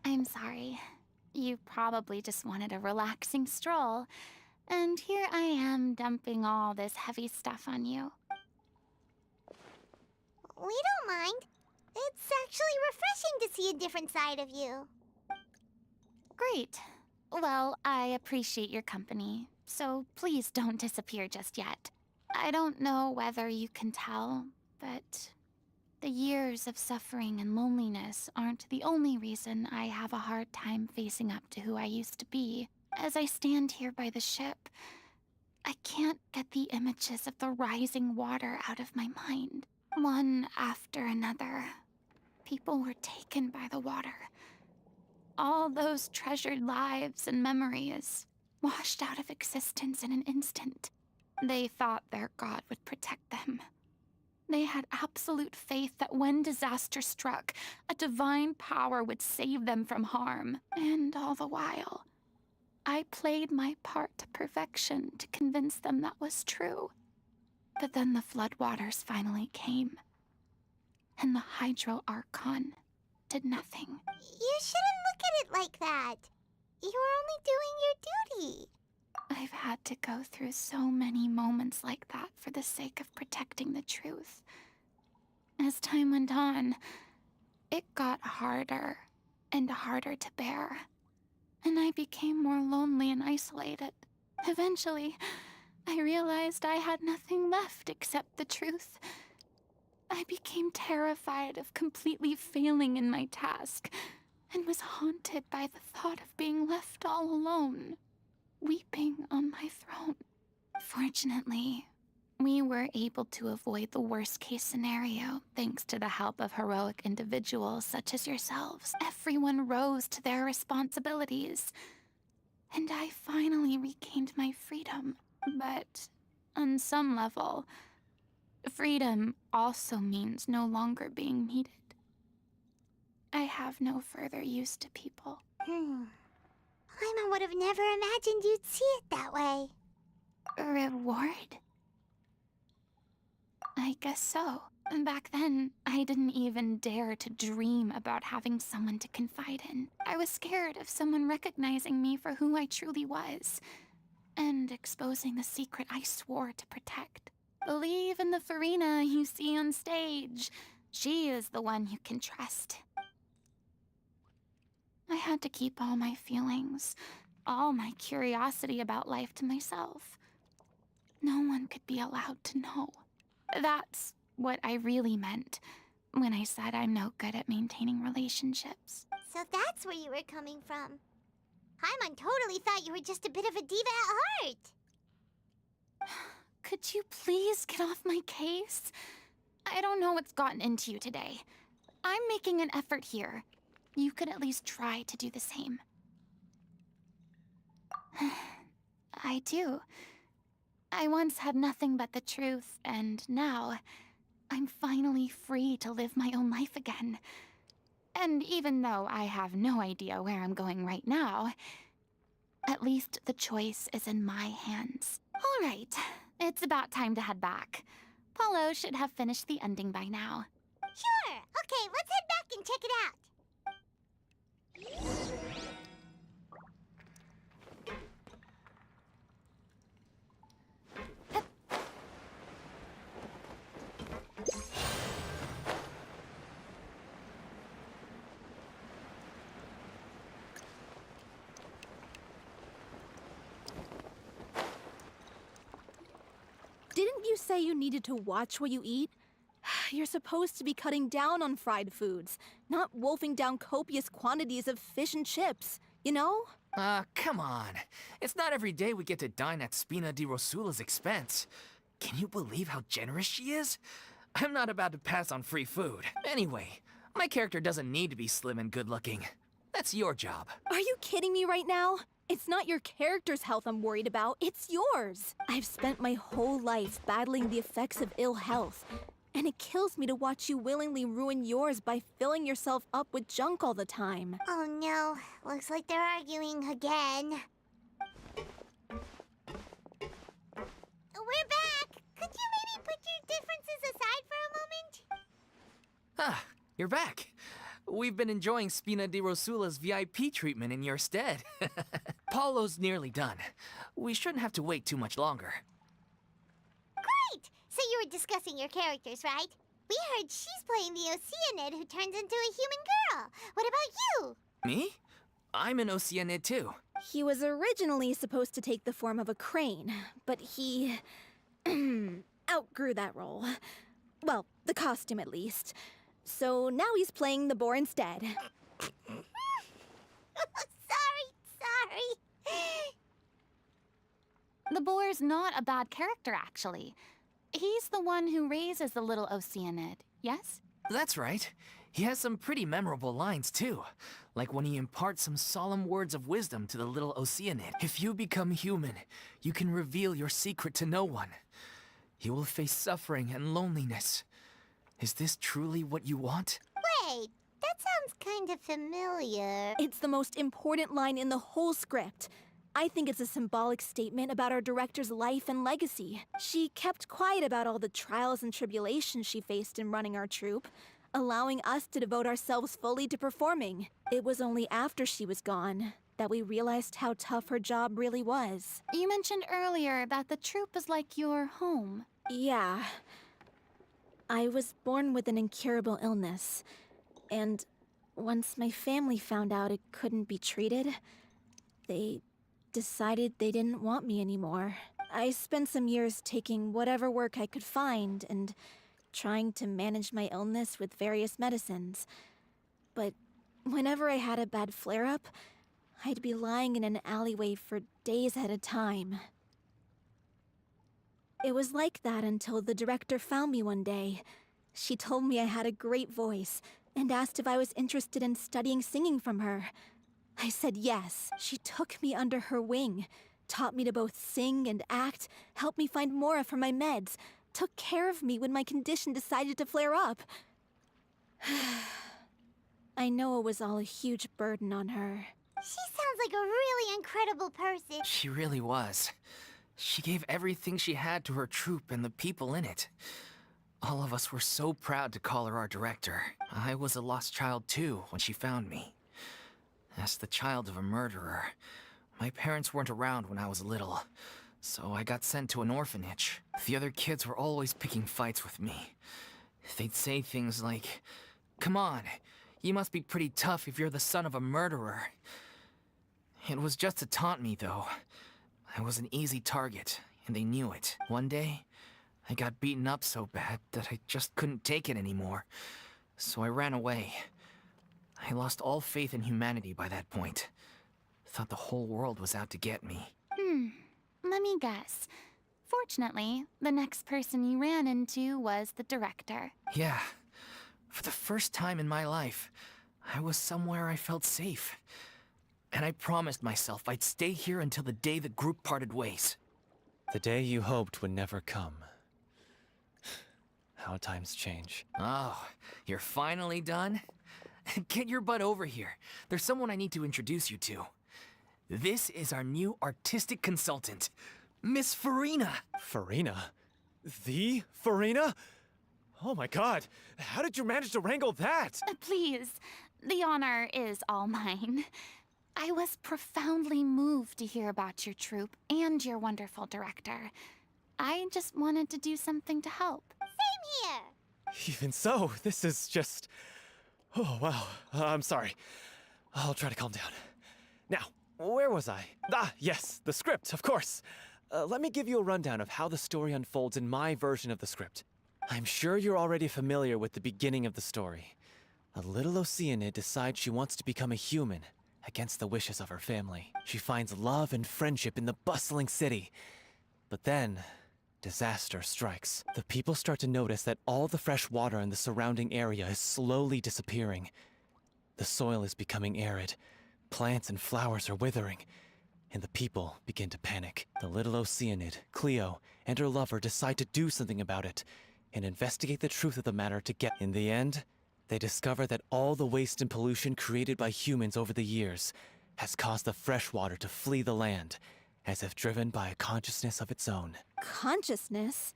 I'm sorry. You probably just wanted a relaxing stroll. And here I am dumping all this heavy stuff on you. We don't mind. It's actually refreshing to see a different side of you. Great. Well, I appreciate your company, so please don't disappear just yet. I don't know whether you can tell, but the years of suffering and loneliness aren't the only reason I have a hard time facing up to who I used to be. As I stand here by the ship, I can't get the images of the rising water out of my mind. One after another, people were taken by the water. All those treasured lives and memories washed out of existence in an instant. They thought their god would protect them. They had absolute faith that when disaster struck, a divine power would save them from harm. And all the while, I played my part to perfection to convince them that was true. But then the floodwaters finally came, and the Hydro Archon did nothing. You shouldn't look at it like that. You were only doing your duty. I've had to go through so many moments like that for the sake of protecting the truth. As time went on, it got harder and harder to bear, and I became more lonely and isolated. Eventually, I realized I had nothing left except the truth. I became terrified of completely failing in my task, and was haunted by the thought of being left all alone, weeping on my throne. Fortunately, we were able to avoid the worst-case scenario thanks to the help of heroic individuals such as yourselves. Everyone rose to their responsibilities, and I finally regained my freedom. But on some level, freedom also means no longer being needed. I have no further use to people. Paimon would have never imagined you'd see it that way. A reward? I guess so. Back then, I didn't even dare to dream about having someone to confide in. I was scared of someone recognizing me for who I truly was, and exposing the secret I swore to protect. Believe in the Farina you see on stage. She is the one you can trust. I had to keep all my feelings, all my curiosity about life to myself. No one could be allowed to know. That's what I really meant when I said I'm no good at maintaining relationships. So that's where you were coming from. Paimon totally thought you were just a bit of a diva at heart. Could you please get off my case? I don't know what's gotten into you today. I'm making an effort here. You could at least try to do the same. I do. I once had nothing but the truth, and now I'm finally free to live my own life again. And even though I have no idea where I'm going right now, at least the choice is in my hands. All right, it's about time to head back. Paulo should have finished the ending by now. Sure. Okay, let's head back and check it out. you say you needed to watch what you eat? You're supposed to be cutting down on fried foods, not wolfing down copious quantities of fish and chips, you know? Come on. It's not every day we get to dine at Spina di Rosula's expense. Can you believe how generous she is? I'm not about to pass on free food. Anyway, my character doesn't need to be slim and good-looking. That's your job. Are you kidding me right now? It's not your character's health I'm worried about, it's yours. I've spent my whole life battling the effects of ill health, and it kills me to watch you willingly ruin yours by filling yourself up with junk all the time. Oh no, looks like they're arguing again. We're back! Could you maybe put your differences aside for a moment? Ah, you're back. We've been enjoying Spina di Rosula's VIP treatment in your stead. Paulo's nearly done. We shouldn't have to wait too much longer. Great! So you were discussing your characters, right? We heard she's playing the Oceanid who turns into a human girl. What about you? Me? I'm an Oceanid too. He was originally supposed to take the form of a crane, but he outgrew that role. Well, the costume at least. So now he's playing the boar instead. Sorry. The boar's not a bad character, actually. He's the one who raises the little Oceanid, yes? That's right. He has some pretty memorable lines too. Like when he imparts some solemn words of wisdom to the little Oceanid. If you become human, you can reveal your secret to no one. You will face suffering and loneliness. Is this truly what you want? Wait, that sounds kind of familiar. It's the most important line in the whole script. I think it's a symbolic statement about our director's life and legacy. She kept quiet about all the trials and tribulations she faced in running our troupe, allowing us to devote ourselves fully to performing. It was only after she was gone that we realized how tough her job really was. You mentioned earlier that the troupe is like your home. Yeah. I was born with an incurable illness, and once my family found out it couldn't be treated, they decided they didn't want me anymore. I spent some years taking whatever work I could find and trying to manage my illness with various medicines. But whenever I had a bad flare-up, I'd be lying in an alleyway for days at a time. It was like that until the director found me one day. She told me I had a great voice and asked if I was interested in studying singing from her. I said yes. She took me under her wing, taught me to both sing and act, helped me find Mora for my meds, took care of me when my condition decided to flare up. I know it was all a huge burden on her. She sounds like a really incredible person. She really was. She gave everything she had to her troupe and the people in it. All of us were so proud to call her our director. I was a lost child too when she found me. As the child of a murderer, my parents weren't around when I was little, so I got sent to an orphanage. The other kids were always picking fights with me. They'd say things like, "Come on, you must be pretty tough if you're the son of a murderer." It was just to taunt me, though. I was an easy target, and they knew it. One day, I got beaten up so bad that I just couldn't take it anymore, so I ran away. I lost all faith in humanity by that point. Thought the whole world was out to get me. Let me guess. Fortunately, the next person you ran into was the director. Yeah. For the first time in my life, I was somewhere I felt safe. And I promised myself I'd stay here until the day the group parted ways. The day you hoped would never come. How times change. Oh, you're finally done? Get your butt over here. There's someone I need to introduce you to. This is our new artistic consultant, Miss Farina. Farina? The Farina? Oh my god, how did you manage to wrangle that? Please, the honor is all mine. I was profoundly moved to hear about your troupe and your wonderful director. I just wanted to do something to help. Same here. Even so, this is just... Oh, wow. I'm sorry. I'll try to calm down. Now, where was I? Ah, yes, the script, of course. let me give you a rundown of how the story unfolds in my version of the script. I'm sure you're already familiar with the beginning of the story. A little Oceanid decides she wants to become a human, against the wishes of her family. She finds love and friendship in the bustling city. But then, disaster strikes. The people start to notice that all the fresh water in the surrounding area is slowly disappearing. The soil is becoming arid, plants and flowers are withering, and the people begin to panic. The little Oceanid, Cleo, and her lover decide to do something about it, and investigate the truth of the matter to get... In the end, they discover that all the waste and pollution created by humans over the years has caused the fresh water to flee the land, as if driven by a consciousness of its own. Consciousness?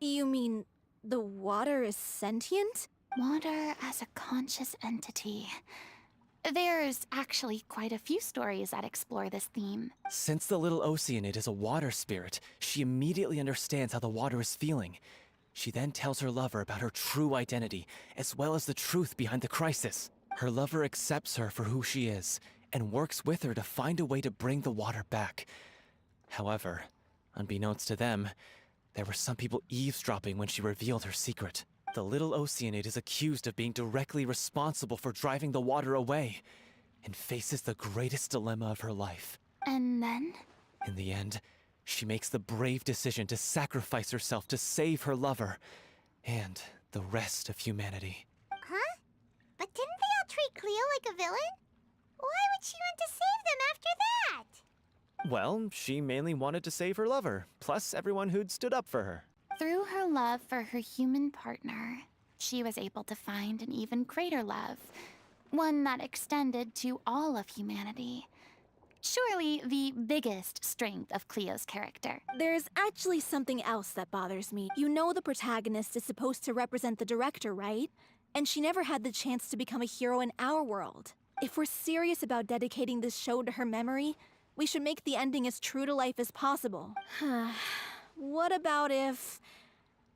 You mean the water is sentient? Water as a conscious entity. There's actually quite a few stories that explore this theme. Since the little Oceanid is a water spirit, she immediately understands how the water is feeling. She then tells her lover about her true identity, as well as the truth behind the crisis. Her lover accepts her for who she is, and works with her to find a way to bring the water back. However, unbeknownst to them, there were some people eavesdropping when she revealed her secret. The little Oceanid is accused of being directly responsible for driving the water away, and faces the greatest dilemma of her life. And then? In the end, she makes the brave decision to sacrifice herself to save her lover, and the rest of humanity. Huh? But didn't they all treat Cleo like a villain? Why would she want to save them after that? Well, she mainly wanted to save her lover, plus everyone who'd stood up for her. Through her love for her human partner, she was able to find an even greater love, one that extended to all of humanity. Surely the biggest strength of Cleo's character. There's actually something else that bothers me. You know the protagonist is supposed to represent the director, right? And she never had the chance to become a hero in our world. If we're serious about dedicating this show to her memory, we should make the ending as true to life as possible. What about if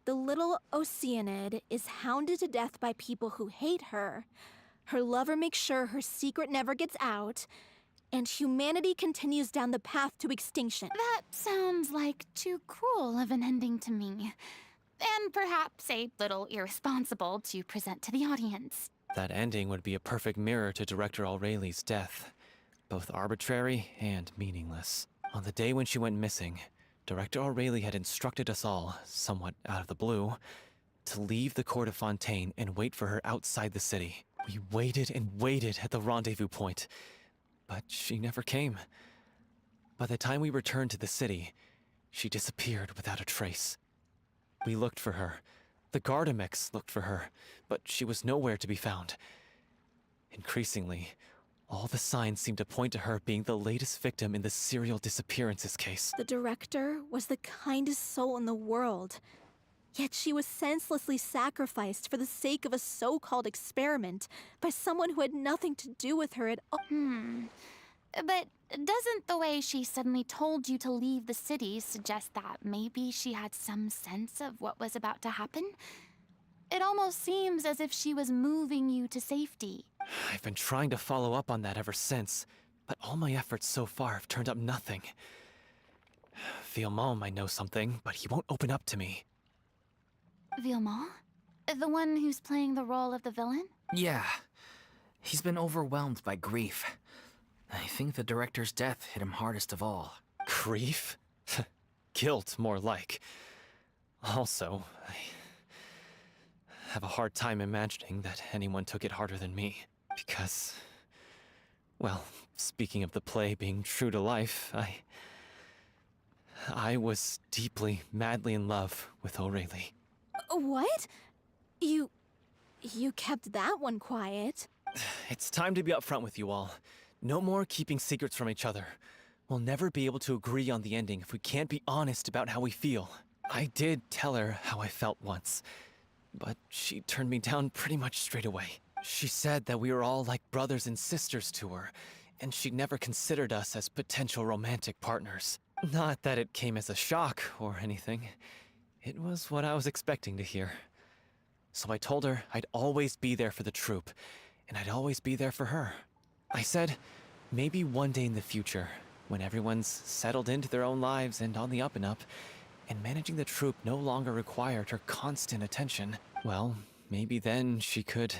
the little Oceanid is hounded to death by people who hate her, her lover makes sure her secret never gets out, and humanity continues down the path to extinction? That sounds like too cruel of an ending to me. And perhaps a little irresponsible to present to the audience. That ending would be a perfect mirror to Director Aureli's death. Both arbitrary and meaningless. On the day when she went missing, Director Aureli had instructed us all, somewhat out of the blue, to leave the court of Fontaine and wait for her outside the city. We waited and waited at the rendezvous point, but she never came. By the time we returned to the city, she disappeared without a trace. We looked for her. The Gardamex looked for her, but she was nowhere to be found. Increasingly, all the signs seemed to point to her being the latest victim in the serial disappearances case. The director was the kindest soul in the world. Yet she was senselessly sacrificed for the sake of a so-called experiment by someone who had nothing to do with her at all. But doesn't the way she suddenly told you to leave the city suggest that maybe she had some sense of what was about to happen? It almost seems as if she was moving you to safety. I've been trying to follow up on that ever since, but all my efforts so far have turned up nothing. Villemont might know something, but he won't open up to me. Villemont? The one who's playing the role of the villain? Yeah. He's been overwhelmed by grief. I think the director's death hit him hardest of all. Grief? Guilt, more like. Also, I have a hard time imagining that anyone took it harder than me. Because, well, speaking of the play being true to life, I was deeply, madly in love with Aureli. What? You kept that one quiet. It's time to be upfront with you all. No more keeping secrets from each other. We'll never be able to agree on the ending if we can't be honest about how we feel. I did tell her how I felt once, but she turned me down pretty much straight away. She said that we were all like brothers and sisters to her, and she never considered us as potential romantic partners. Not that it came as a shock or anything. It was what I was expecting to hear. So I told her I'd always be there for the troupe, and I'd always be there for her. I said, maybe one day in the future, when everyone's settled into their own lives and on the up and up, and managing the troupe no longer required her constant attention, well, maybe then she could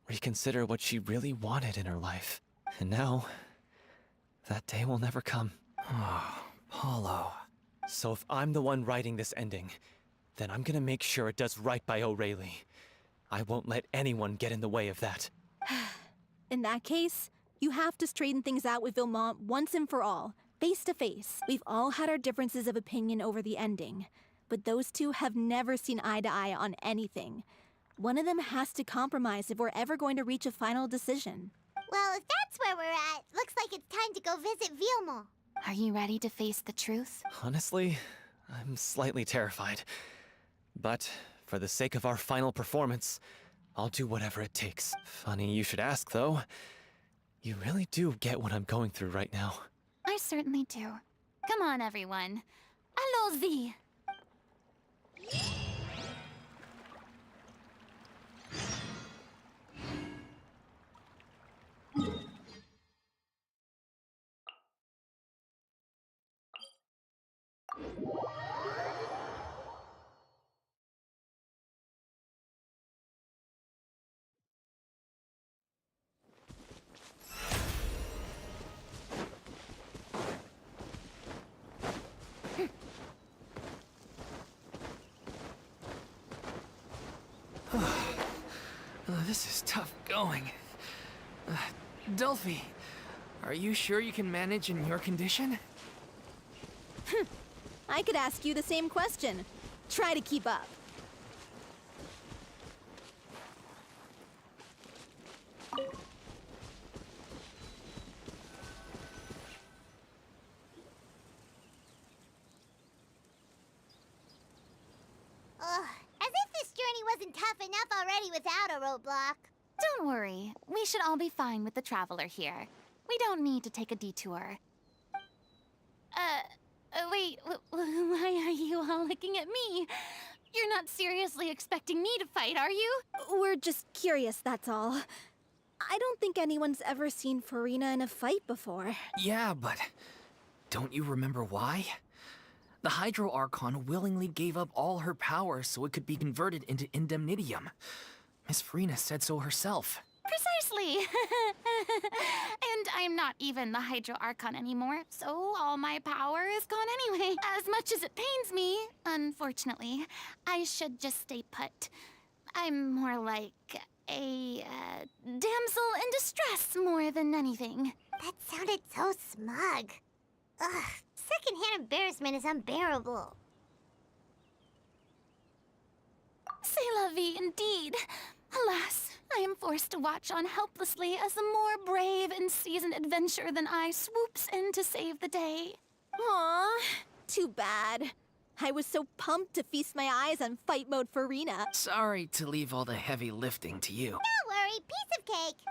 reconsider what she really wanted in her life. And now, that day will never come. Oh, Paulo. So if I'm the one writing this ending, then I'm gonna make sure it does right by O'Reilly. I won't let anyone get in the way of that. In that case, you have to straighten things out with Vilmont once and for all, face to face. We've all had our differences of opinion over the ending, but those two have never seen eye to eye on anything. One of them has to compromise if we're ever going to reach a final decision. Well, if that's where we're at, looks like it's time to go visit Vilmont. Are you ready to face the truth? Honestly, I'm slightly terrified. But for the sake of our final performance, I'll do whatever it takes. Funny you should ask, though. You really do get what I'm going through right now. I certainly do. Come on, everyone. Allons-y! This is tough going. Delphi, are you sure you can manage in your condition? I could ask you the same question. Try to keep up. Ugh, as if this journey wasn't tough enough already without a roadblock. Don't worry. We should all be fine with the traveler here. We don't need to take a detour. Wait, why are you all looking at me? You're not seriously expecting me to fight, are you? We're just curious, that's all. I don't think anyone's ever seen Farina in a fight before. Yeah, but don't you remember why? The Hydro Archon willingly gave up all her power so it could be converted into Indemnitium. Miss Farina said so herself. Precisely! And I'm not even the Hydro Archon anymore, so all my power is gone anyway. As much as it pains me, unfortunately, I should just stay put. I'm more like a damsel in distress more than anything. That sounded so smug. Ugh, secondhand embarrassment is unbearable. C'est la vie indeed. Alas, I am forced to watch on helplessly as a more brave and seasoned adventurer than I swoops in to save the day. Aw, too bad. I was so pumped to feast my eyes on fight mode Farina. Sorry to leave all the heavy lifting to you. Don't worry, piece of cake.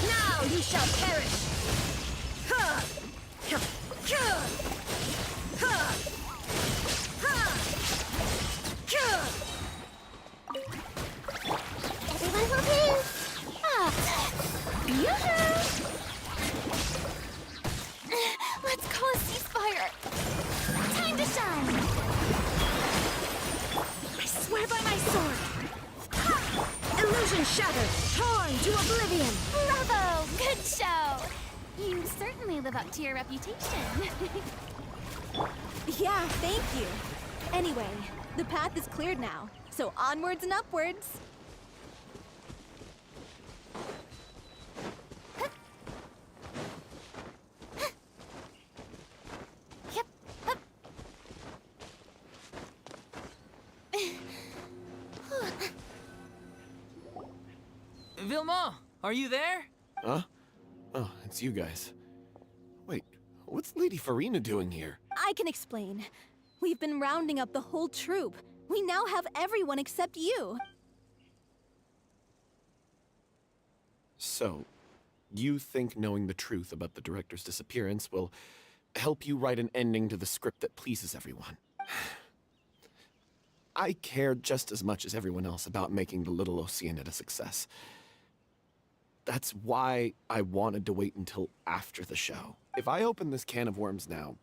Now you shall perish! Everyone will do. Yoo-hoo! Let's call a ceasefire. Time to shine. I swear by my sword! Illusion shattered, torn to oblivion! Bravo! Good show! You certainly live up to your reputation. Yeah, thank you. Anyway, the path is cleared now, so onwards and upwards. Yep. Up. Vilma, are you there? Huh? Oh, it's you guys. Wait, what's Lady Farina doing here? I can explain. We've been rounding up the whole troop. We now have everyone except you. So, you think knowing the truth about the director's disappearance will help you write an ending to the script that pleases everyone? I care just as much as everyone else about making the Little Oceanid a success. That's why I wanted to wait until after the show. If I open this can of worms now,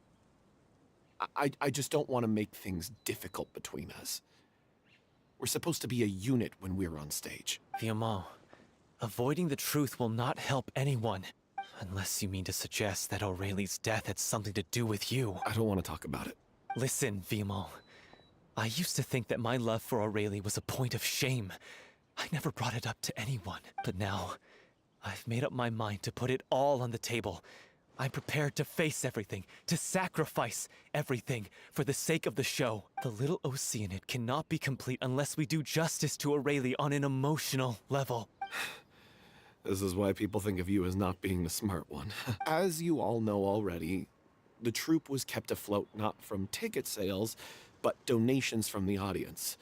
I just don't want to make things difficult between us. We're supposed to be a unit when we're on stage. Viamont, avoiding the truth will not help anyone. Unless you mean to suggest that Aurelie's death had something to do with you. I don't want to talk about it. Listen, Viamont. I used to think that my love for Aurelie was a point of shame. I never brought it up to anyone. But now, I've made up my mind to put it all on the table. I'm prepared to face everything, to sacrifice everything, for the sake of the show. The Little Oceanid cannot be complete unless we do justice to Aurelie on an emotional level. This is why people think of you as not being the smart one. As you all know already, the troupe was kept afloat not from ticket sales, but donations from the audience.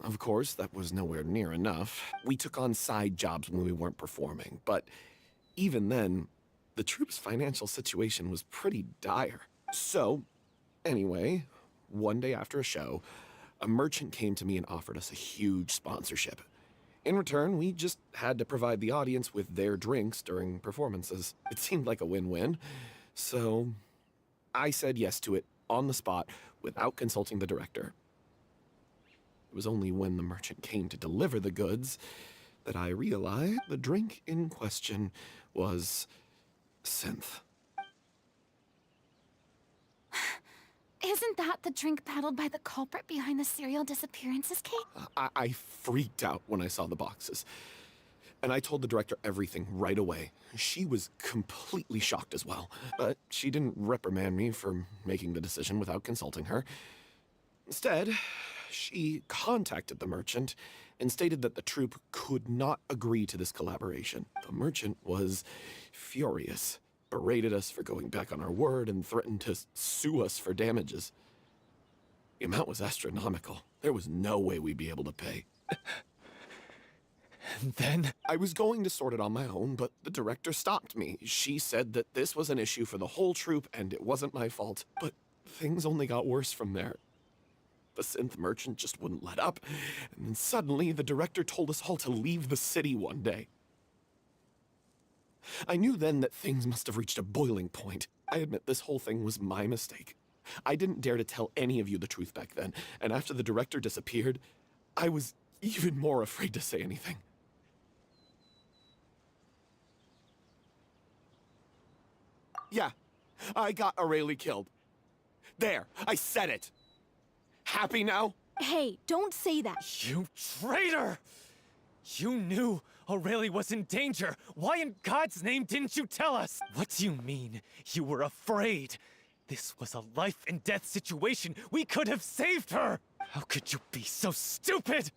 Of course, that was nowhere near enough. We took on side jobs when we weren't performing, but even then, the troupe's financial situation was pretty dire. So, anyway, one day after a show, a merchant came to me and offered us a huge sponsorship. In return, we just had to provide the audience with their drinks during performances. It seemed like a win-win, so I said yes to it on the spot without consulting the director. It was only when the merchant came to deliver the goods that I realized the drink in question was synth. Isn't that the drink peddled by the culprit behind the serial disappearances case? I freaked out when I saw the boxes. And I told the director everything right away. She was completely shocked as well. But she didn't reprimand me for making the decision without consulting her. Instead, she contacted the merchant and stated that the troupe could not agree to this collaboration. The merchant was furious, berated us for going back on our word, and threatened to sue us for damages. The amount was astronomical. There was no way we'd be able to pay. And then? I was going to sort it on my own, but the director stopped me. She said that this was an issue for the whole troupe and it wasn't my fault. But things only got worse from there. The synth merchant just wouldn't let up, and then suddenly the director told us all to leave the city one day. I knew then that things must have reached a boiling point. I admit this whole thing was my mistake. I didn't dare to tell any of you the truth back then, and after the director disappeared, I was even more afraid to say anything. Yeah, I got Aurelie killed. There, I said it. Happy now? Hey, don't say that. You traitor! You knew Aurelie was in danger. Why in God's name didn't you tell us? What do you mean? You were afraid. This was a life and death situation. We could have saved her. How could you be so stupid?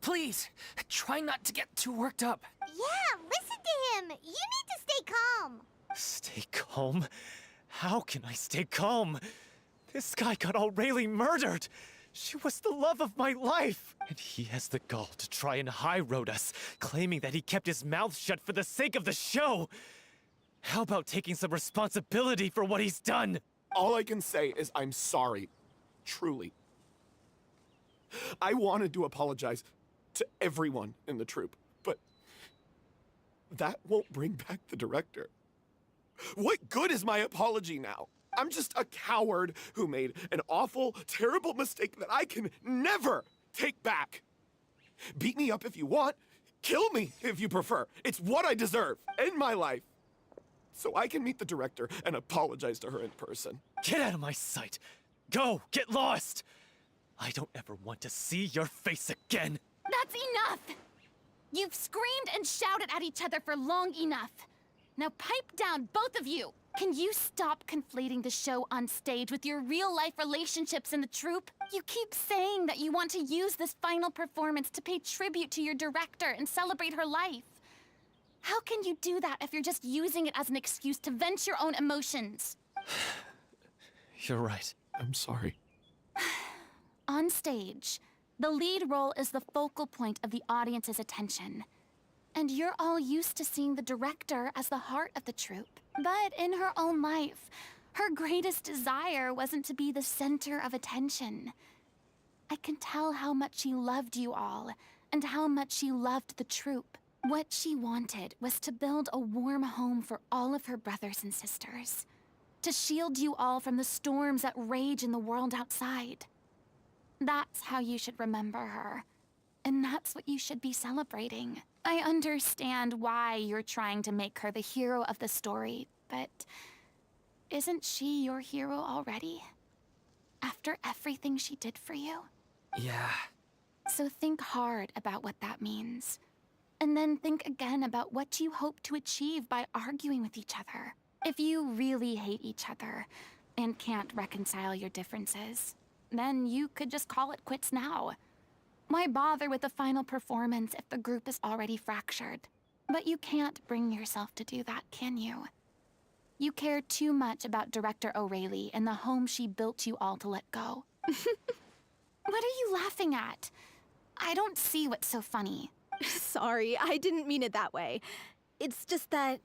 Please, try not to get too worked up. Yeah, listen to him. You need to stay calm. Stay calm? How can I stay calm? This guy got Aurelie murdered. She was the love of my life. And he has the gall to try and high-road us, claiming that he kept his mouth shut for the sake of the show. How about taking some responsibility for what he's done? All I can say is I'm sorry. Truly. I wanted to apologize to everyone in the troupe, but that won't bring back the director. What good is my apology now? I'm just a coward who made an awful, terrible mistake that I can never take back. Beat me up if you want. Kill me if you prefer. It's what I deserve in my life. So I can meet the director and apologize to her in person. Get out of my sight. Go, get lost. I don't ever want to see your face again. That's enough! You've screamed and shouted at each other for long enough. Now pipe down, both of you! Can you stop conflating the show on stage with your real-life relationships in the troupe? You keep saying that you want to use this final performance to pay tribute to your director and celebrate her life. How can you do that if you're just using it as an excuse to vent your own emotions? You're right. I'm sorry. On stage, the lead role is the focal point of the audience's attention. And you're all used to seeing the director as the heart of the troupe. But in her own life, her greatest desire wasn't to be the center of attention. I can tell how much she loved you all, and how much she loved the troop. What she wanted was to build a warm home for all of her brothers and sisters. To shield you all from the storms that rage in the world outside. That's how you should remember her. And that's what you should be celebrating. I understand why you're trying to make her the hero of the story, but isn't she your hero already? After everything she did for you? Yeah. So think hard about what that means. And then think again about what you hope to achieve by arguing with each other. If you really hate each other and can't reconcile your differences, then you could just call it quits now. Why bother with the final performance if the group is already fractured? But you can't bring yourself to do that, can you? You care too much about Director O'Reilly and the home she built you all to let go. What are you laughing at? I don't see what's so funny. Sorry, I didn't mean it that way. It's just that,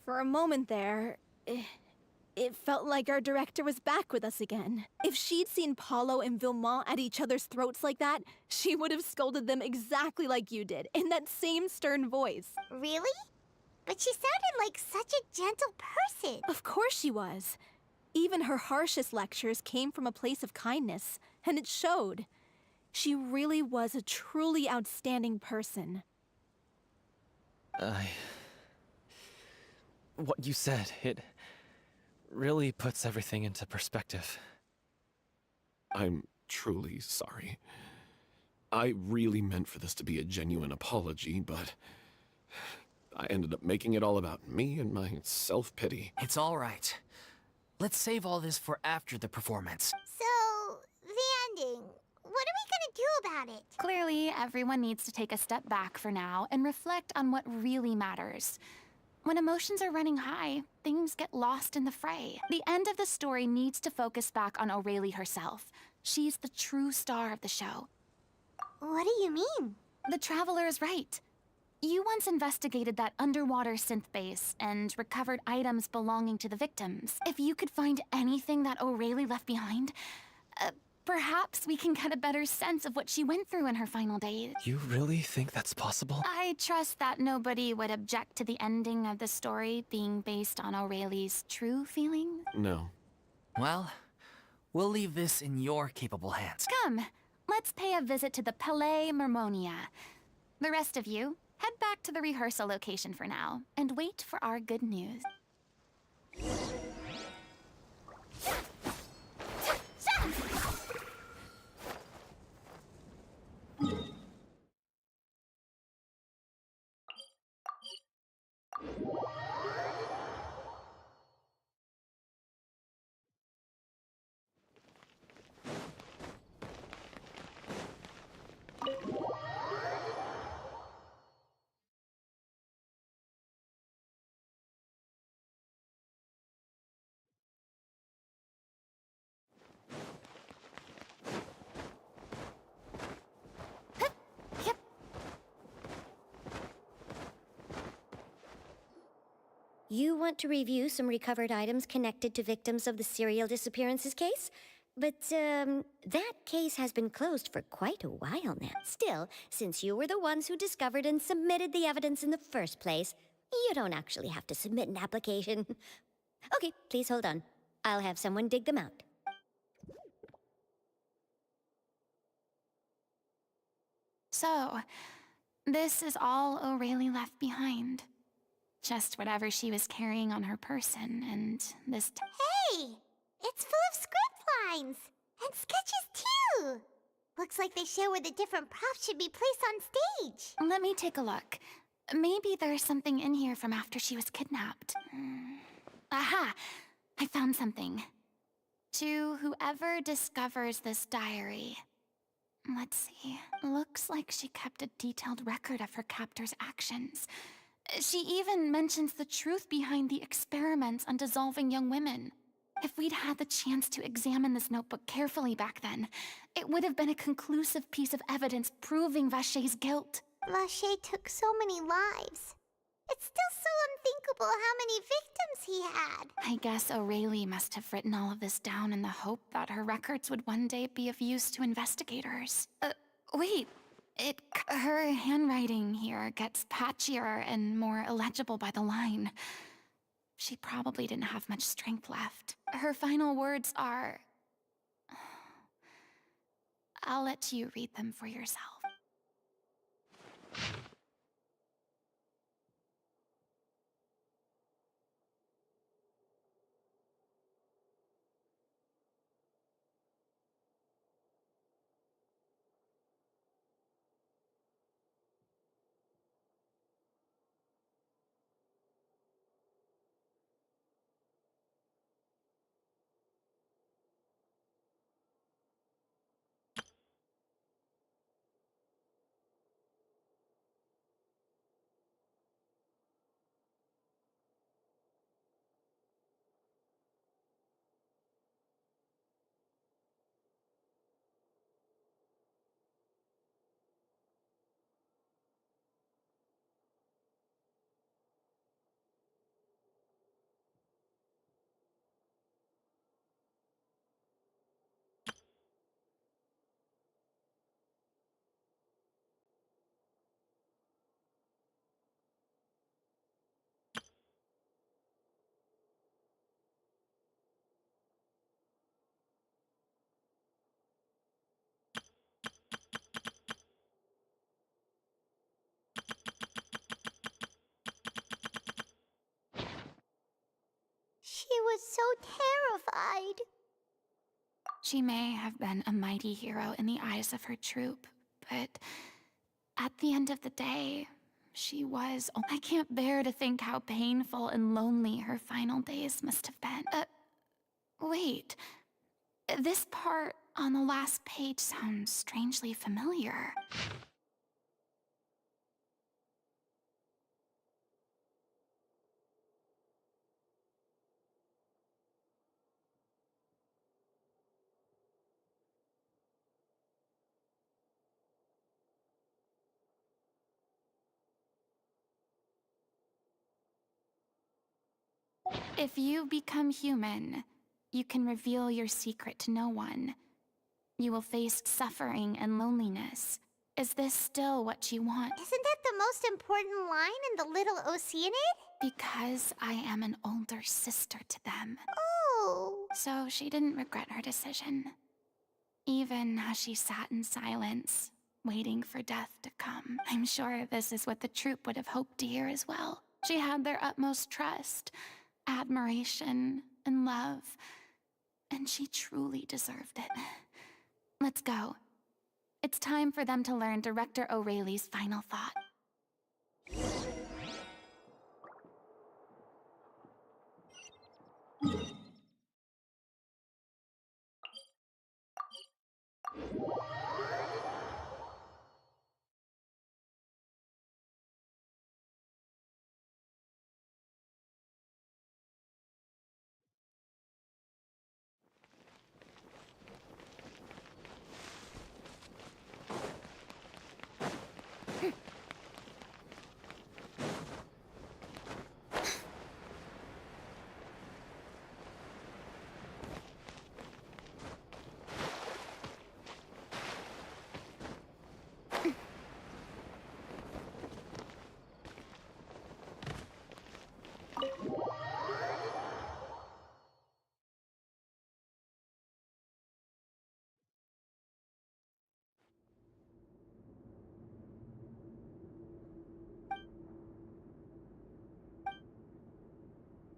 for a moment there, it felt like our director was back with us again. If she'd seen Paulo and Vilmont at each other's throats like that, she would have scolded them exactly like you did, in that same stern voice. Really? But she sounded like such a gentle person. Of course she was. Even her harshest lectures came from a place of kindness, and it showed. She really was a truly outstanding person. What you said, it really puts everything into perspective. I'm truly sorry. I really meant for this to be a genuine apology, but I ended up making it all about me and my self-pity. It's all right. Let's save all this for after the performance. So, the ending. What are we gonna do about it? Clearly, everyone needs to take a step back for now and reflect on what really matters. When emotions are running high, things get lost in the fray. The end of the story needs to focus back on O'Reilly herself. She's the true star of the show. What do you mean? The Traveler is right. You once investigated that underwater synth base and recovered items belonging to the victims. If you could find anything that O'Reilly left behind, perhaps we can get a better sense of what she went through in her final days. You really think that's possible? I trust that nobody would object to the ending of the story being based on O'Reilly's true feelings. No. Well, we'll leave this in your capable hands. Come, let's pay a visit to the Palais Mermonia. The rest of you, head back to the rehearsal location for now, and wait for our good news. You want to review some recovered items connected to victims of the serial disappearances case? But, that case has been closed for quite a while now. Still, since you were the ones who discovered and submitted the evidence in the first place, you don't actually have to submit an application. Okay, please hold on. I'll have someone dig them out. So, this is all O'Reilly left behind. Just whatever she was carrying on her person, and this Hey! It's full of script lines! And sketches, too! Looks like they show where the different props should be placed on stage. Let me take a look. Maybe there's something in here from after she was kidnapped. Aha! I found something. To whoever discovers this diary. Let's see. Looks like she kept a detailed record of her captor's actions. She even mentions the truth behind the experiments on dissolving young women. If we'd had the chance to examine this notebook carefully back then, it would have been a conclusive piece of evidence proving Vachey's guilt. Vachey took so many lives. It's still so unthinkable how many victims he had. I guess O'Reilly must have written all of this down in the hope that her records would one day be of use to investigators. Wait. Her handwriting here gets patchier and more illegible by the line. She probably didn't have much strength left. Her final words are... I'll let you read them for yourself. She was so terrified. She may have been a mighty hero in the eyes of her troop, but at the end of the day, she was... I can't bear to think how painful and lonely her final days must have been. Wait. This part on the last page sounds strangely familiar. If you become human, you can reveal your secret to no one. You will face suffering and loneliness. Is this still what you want? Isn't that the most important line in the Little Oceanid? Because I am an older sister to them. Oh. So she didn't regret her decision. Even as she sat in silence, waiting for death to come. I'm sure this is what the troupe would have hoped to hear as well. She had their utmost trust, admiration, and love. And she truly deserved it. Let's go. It's time for them to learn Director O'Reilly's final thought.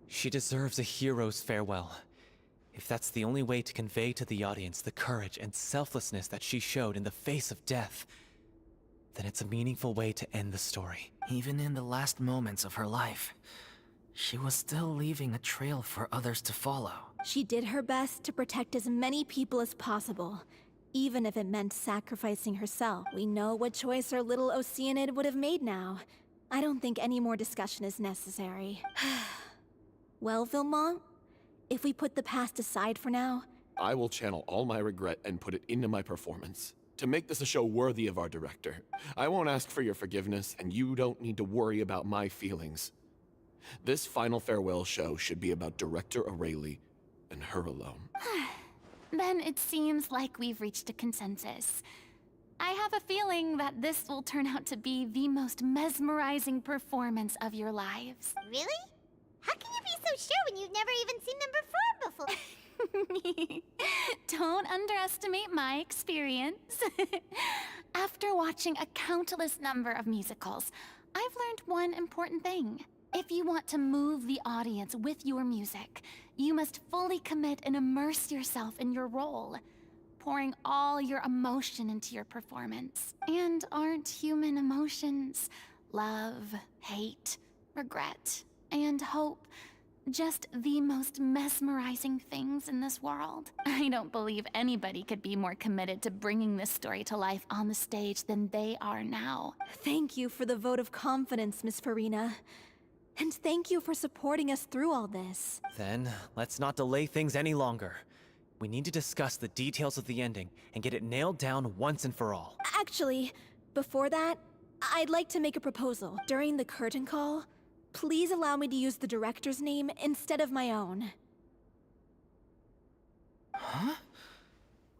She deserves a hero's farewell. If that's the only way to convey to the audience the courage and selflessness that she showed in the face of death, then it's a meaningful way to end the story. Even in the last moments of her life, she was still leaving a trail for others to follow. She did her best to protect as many people as possible, even if it meant sacrificing herself. We know what choice our little Oceanid would have made now. I don't think any more discussion is necessary. Well, Vilmont, if we put the past aside for now... I will channel all my regret and put it into my performance. to make this a show worthy of our director. I won't ask for your forgiveness, and you don't need to worry about my feelings. This final farewell show should be about Director Aurelie and her alone. Then it seems like we've reached a consensus. I have a feeling that this will turn out to be the most mesmerizing performance of your lives. Really? How can you be so sure when you've never even seen them perform before? Don't underestimate my experience. After watching a countless number of musicals, I've learned one important thing. If you want to move the audience with your music, you must fully commit and immerse yourself in your role, pouring all your emotion into your performance. And aren't human emotions love, hate, regret, and hope just the most mesmerizing things in this world? I don't believe anybody could be more committed to bringing this story to life on the stage than they are now. Thank you for the vote of confidence, Miss Farina. And thank you for supporting us through all this. Then, let's not delay things any longer. We need to discuss the details of the ending and get it nailed down once and for all. Actually, before that, I'd like to make a proposal. During the curtain call, please allow me to use the director's name instead of my own. Huh?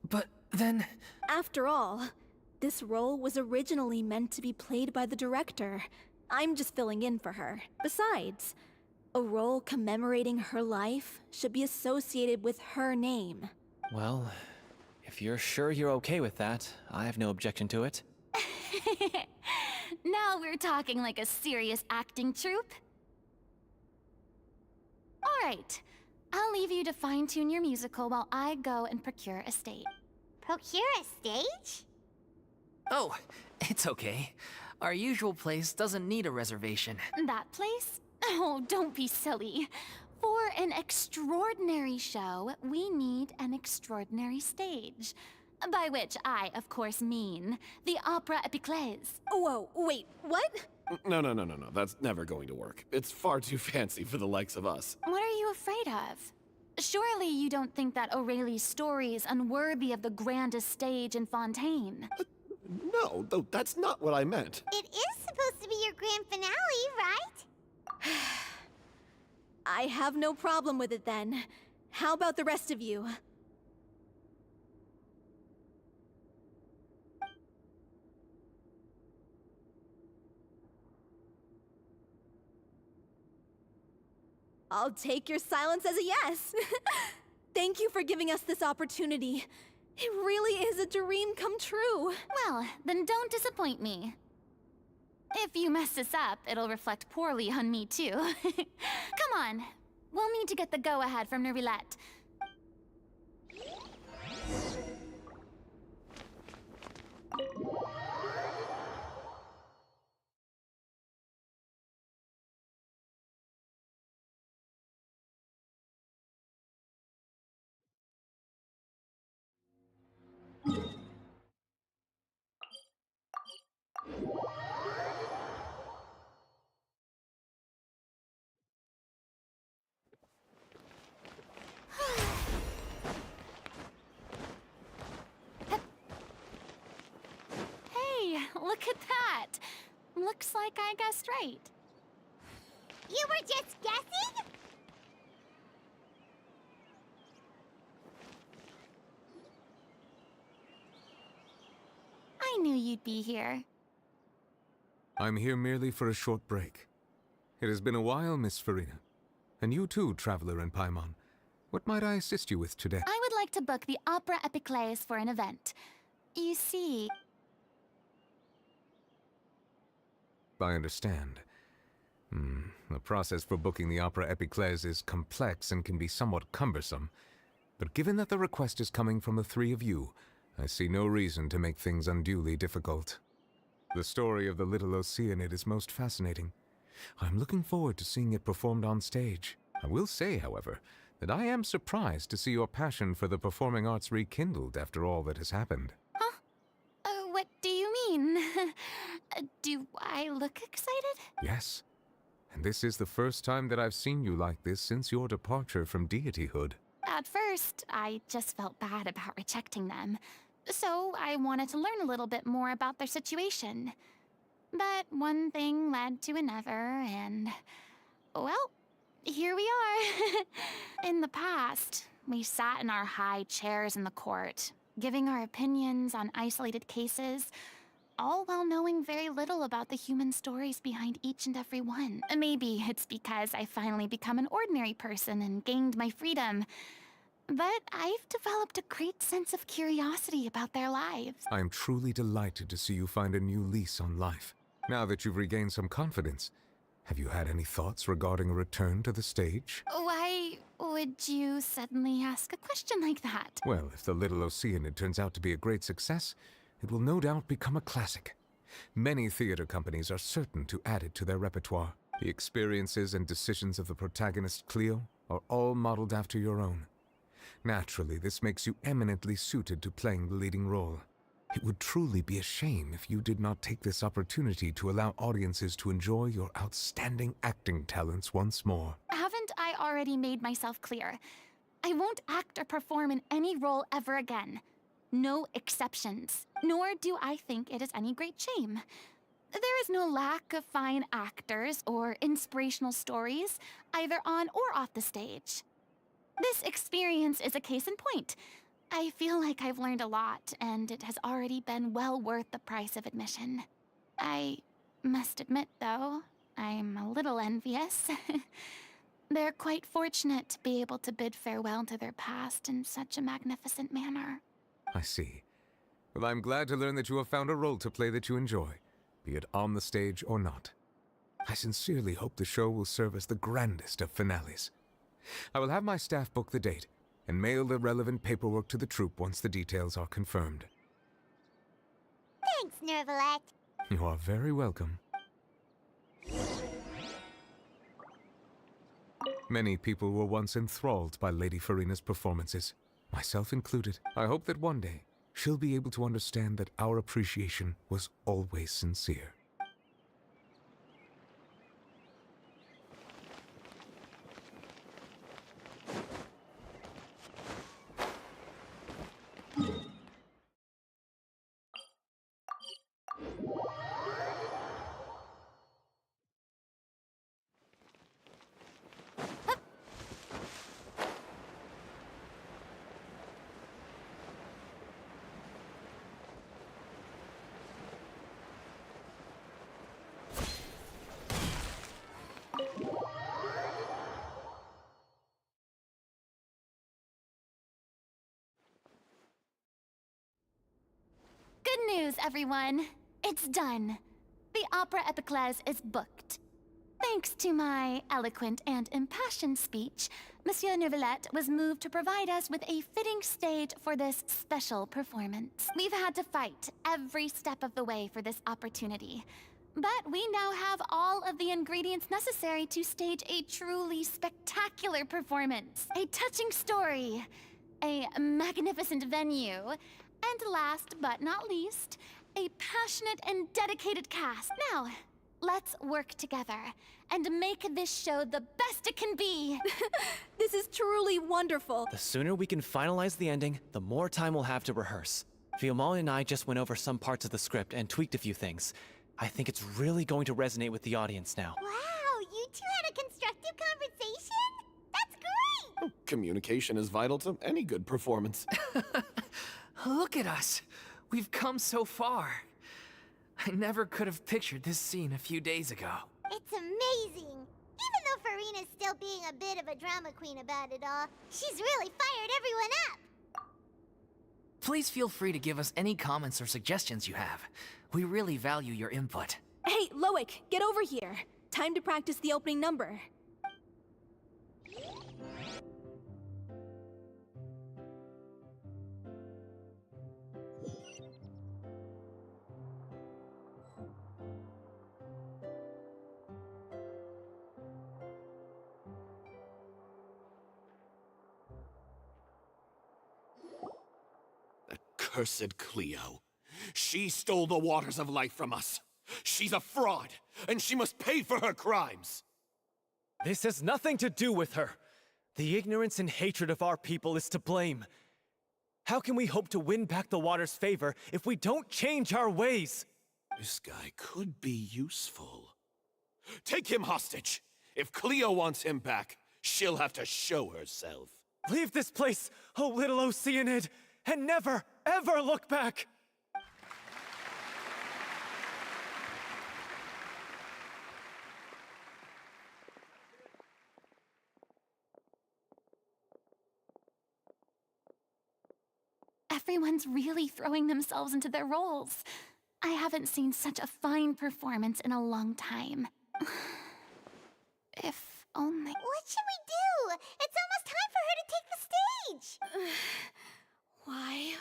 But then... After all, this role was originally meant to be played by the director. I'm just filling in for her. Besides, a role commemorating her life should be associated with her name. Well, if you're sure you're okay with that, I have no objection to it. Now we're talking like a serious acting troupe. All right, I'll leave you to fine-tune your musical while I go and procure a stage. Procure a stage? Oh, it's okay. Our usual place doesn't need a reservation. That place? Oh, don't be silly. For an extraordinary show, we need an extraordinary stage. By which I, of course, mean the Opera Epiclese. Whoa, wait, what? No. That's never going to work. It's far too fancy for the likes of us. What are you afraid of? Surely you don't think that Aurelie's story is unworthy of the grandest stage in Fontaine. No, though that's not what I meant. It is supposed to be your grand finale, right? I have no problem with it then. How about the rest of you? I'll take your silence as a yes. Thank you for giving us this opportunity. It really is a dream come true. Well, then don't disappoint me. If you mess this up, it'll reflect poorly on me too. Come on, we'll need to get the go-ahead from Nervilette. Hey, look at that! Looks like I guessed right. You were just guessing? I knew you'd be here. I'm here merely for a short break. It has been a while, Miss Farina. And you too, Traveler in Paimon. What might I assist you with today? I would like to book the Opera Epiclese for an event. You see... I understand. The process for booking the Opera Epiclese is complex and can be somewhat cumbersome. But given that the request is coming from the three of you, I see no reason to make things unduly difficult. The story of the little Oceanid is most fascinating. I'm looking forward to seeing it performed on stage. I will say, however, that I am surprised to see your passion for the performing arts rekindled after all that has happened. Huh? What do you mean? Do I look excited? Yes. And this is the first time that I've seen you like this since your departure from deityhood. At first, I just felt bad about rejecting them. So I wanted to learn a little bit more about their situation. But one thing led to another, and, well, here we are. In the past, we sat in our high chairs in the court, giving our opinions on isolated cases, all while knowing very little about the human stories behind each and every one. Maybe it's because I finally become an ordinary person and gained my freedom, but I've developed a great sense of curiosity about their lives. I am truly delighted to see you find a new lease on life. Now that you've regained some confidence, have you had any thoughts regarding a return to the stage? Why would you suddenly ask a question like that? Well, if the Little Oceanid turns out to be a great success, it will no doubt become a classic. Many theater companies are certain to add it to their repertoire. The experiences and decisions of the protagonist, Cleo, are all modeled after your own. Naturally, this makes you eminently suited to playing the leading role. It would truly be a shame if you did not take this opportunity to allow audiences to enjoy your outstanding acting talents once more. Haven't I already made myself clear? I won't act or perform in any role ever again. No exceptions. Nor do I think it is any great shame. There is no lack of fine actors or inspirational stories, either on or off the stage. This experience is a case in point. I feel like I've learned a lot, and it has already been well worth the price of admission. I must admit, though, I'm a little envious. They're quite fortunate to be able to bid farewell to their past in such a magnificent manner. I see. Well, I'm glad to learn that you have found a role to play that you enjoy, be it on the stage or not. I sincerely hope the show will serve as the grandest of finales. I will have my staff book the date and mail the relevant paperwork to the troupe once the details are confirmed. Thanks, Nervalet. You are very welcome. Many people were once enthralled by Lady Farina's performances, myself included. I hope that one day she'll be able to understand that our appreciation was always sincere. Good news, everyone. It's done. The Opera Epiclese is booked. Thanks to my eloquent and impassioned speech, Monsieur Nervalet was moved to provide us with a fitting stage for this special performance. We've had to fight every step of the way for this opportunity, but we now have all of the ingredients necessary to stage a truly spectacular performance. A touching story, a magnificent venue, and last but not least, a passionate and dedicated cast. Now, let's work together and make this show the best it can be. This is truly wonderful. The sooner we can finalize the ending, the more time we'll have to rehearse. Fiamma and I just went over some parts of the script and tweaked a few things. I think it's really going to resonate with the audience now. Wow, you two had a constructive conversation? That's great! Communication is vital to any good performance. Look at us. We've come so far. I never could have pictured this scene a few days ago. It's amazing. Even though Farina's still being a bit of a drama queen about it all, she's really fired everyone up. Please feel free to give us any comments or suggestions you have. We really value your input. Hey, Loic, get over here. Time to practice the opening number. Cursed Cleo. She stole the waters of life from us. She's a fraud, and she must pay for her crimes. This has nothing to do with her. The ignorance and hatred of our people is to blame. How can we hope to win back the water's favor if we don't change our ways? This guy could be useful. Take him hostage. If Cleo wants him back, she'll have to show herself. Leave this place, oh little Oceanid, and never, ever look back! Everyone's really throwing themselves into their roles. I haven't seen such a fine performance in a long time. If only... What should we do? It's almost time for her to take the stage! Why?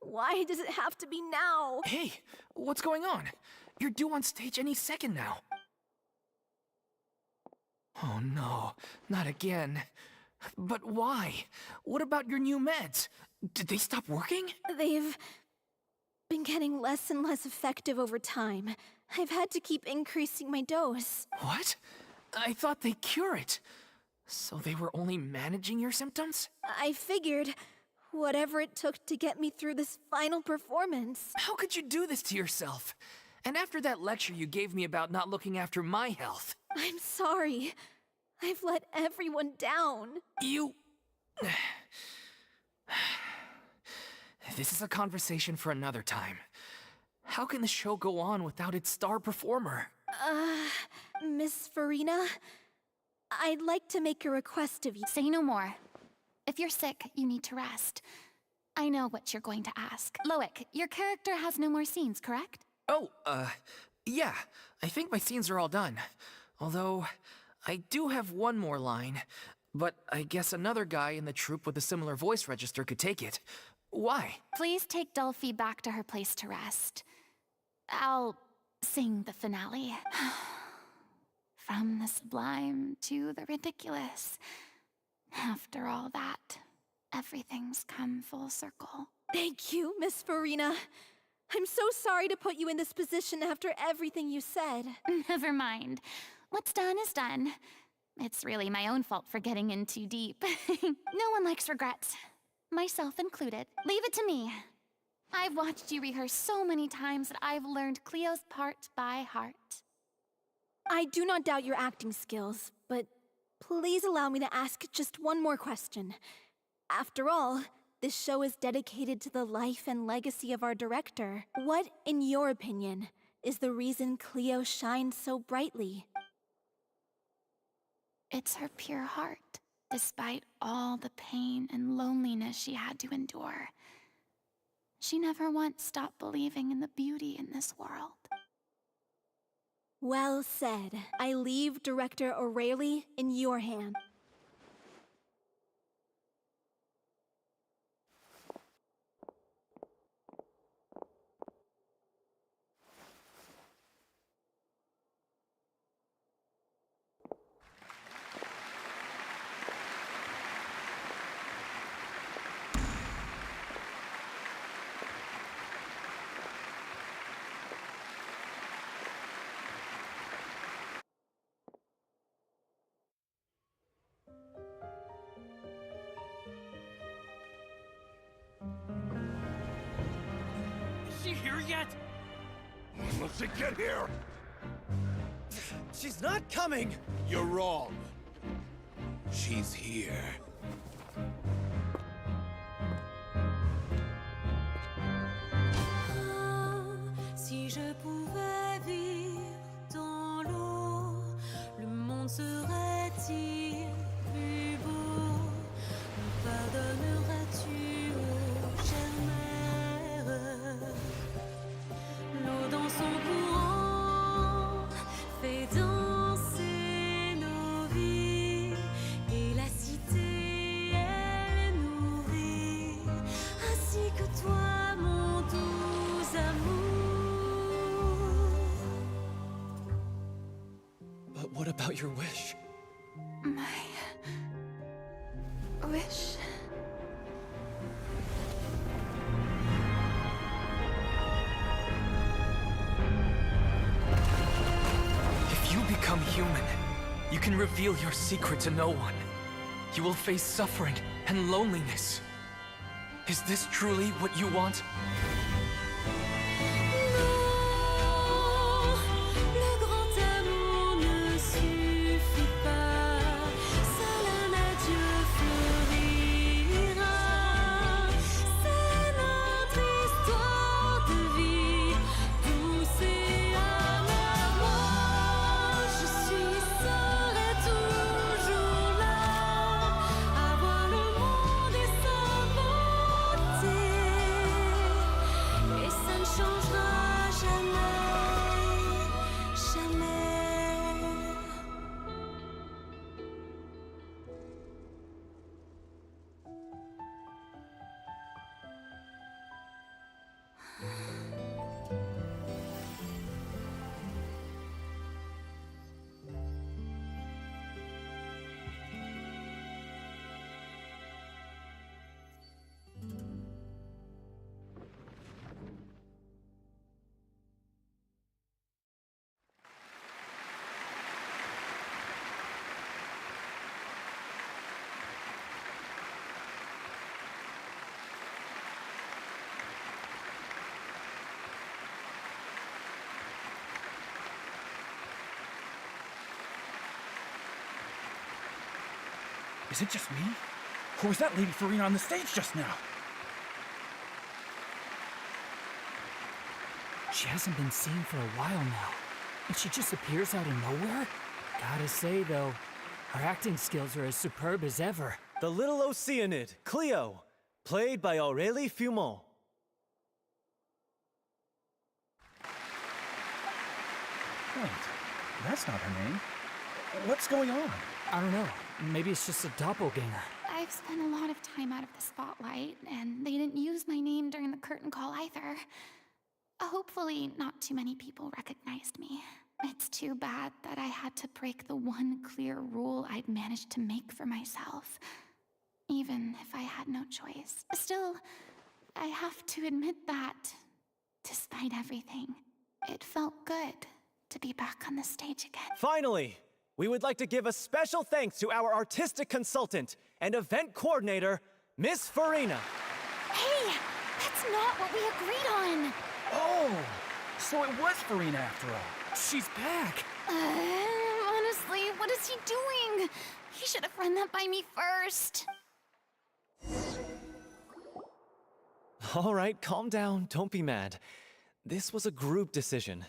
Why does it have to be now? Hey, what's going on? You're due on stage any second now. Oh no, not again. But why? What about your new meds? Did they stop working? They've been getting less and less effective over time. I've had to keep increasing my dose. What? I thought they cure it. So they were only managing your symptoms? I figured whatever it took to get me through this final performance. How could you do this to yourself? And after that lecture you gave me about not looking after my health. I'm sorry. I've let everyone down. You... This is a conversation for another time. How can the show go on without its star performer? Miss Farina, I'd like to make a request of you. Say no more. If you're sick, you need to rest. I know what you're going to ask. Loic, your character has no more scenes, correct? Oh, yeah. I think my scenes are all done. Although, I do have one more line. But I guess another guy in the troupe with a similar voice register could take it. Why? Please take Delphi back to her place to rest. I'll sing the finale. From the sublime to the ridiculous. After all that, everything's come full circle. Thank you, Miss Farina. I'm so sorry to put you in this position after everything you said. Never mind. What's done is done. It's really my own fault for getting in too deep. No one likes regrets. Myself included. Leave it to me. I've watched you rehearse so many times that I've learned Cleo's part by heart. I do not doubt your acting skills, but please allow me to ask just one more question. After all, this show is dedicated to the life and legacy of our director. What, in your opinion, is the reason Cleo shines so brightly? It's her pure heart. Despite all the pain and loneliness she had to endure, she never once stopped believing in the beauty in this world. Well said. I leave Director O'Reilly in your hands. Is she here yet? When will she get here? She's not coming! You're wrong. She's here. Si je pouvais vivre dans l'eau, le monde serait-il plus beau? Me pardonneras-tu, ô chère mère? L'eau dans son courant fait danser nos vies, et la cité elle nourrit, ainsi que toi, mon doux amour. But what about your wish? My wish. If you become human, you can reveal your secret to no one. You will face suffering and loneliness. Is this truly what you want? Non, le grand amour ne suffit pas. Seul un adieu fleurira. C'est notre histoire de vie, douce et amère. Moi, je serai toujours là, à voir le monde et sa beauté. Et ça ne changera jamais, jamais. Is it just me? Or was that Lady Farina on the stage just now? She hasn't been seen for a while now, and she just appears out of nowhere? Gotta say, though, her acting skills are as superb as ever. The little Oceanid, Cleo, played by Aurélie Fumont. Wait, that's not her name. What's going on? I don't know. Maybe it's just a doppelganger. I've spent a lot of time out of the spotlight, and they didn't use my name during the curtain call either. Hopefully, not too many people recognized me. It's too bad that I had to break the one clear rule I'd managed to make for myself, even if I had no choice. Still, I have to admit that, despite everything, it felt good to be back on the stage again. Finally, we would like to give a special thanks to our artistic consultant and event coordinator, Miss Farina. Hey, that's not what we agreed on. Oh, so it was Farina after all. She's back. Honestly, what is he doing? He should have run that by me first. All right, calm down, don't be mad. This was a group decision.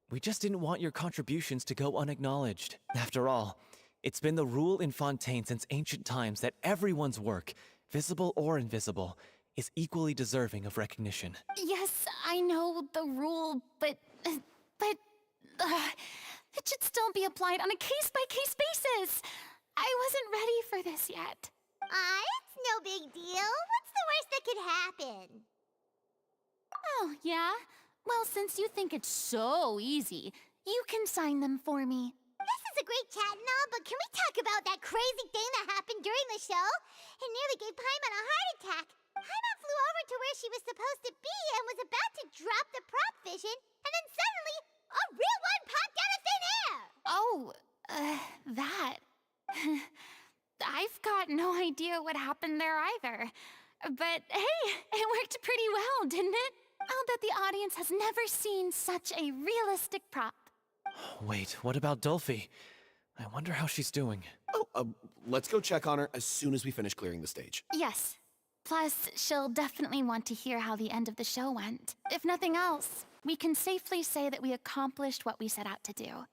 We just didn't want your contributions to go unacknowledged. After all, it's been the rule in Fontaine since ancient times that everyone's work, visible or invisible, is equally deserving of recognition. Yes, I know the rule, but it should still be applied on a case-by-case basis. I wasn't ready for this yet. It's no big deal. What's the worst that could happen? Oh, yeah? Well, since you think it's so easy, you can sign them for me. This is a great chat and all, but can we talk about that crazy thing that happened during the show? It nearly gave Paimon a heart attack. Paimon flew over to where she was supposed to be and was about to drop the prop vision, and then suddenly, a real one popped out of thin air! Oh, that. I've got no idea what happened there either. But hey, it worked pretty well, didn't it? I'll bet the audience has never seen such a realistic prop. Wait, what about Dolphy? I wonder how she's doing. Oh, let's go check on her as soon as we finish clearing the stage. Yes. Plus, she'll definitely want to hear how the end of the show went. If nothing else, we can safely say that we accomplished what we set out to do.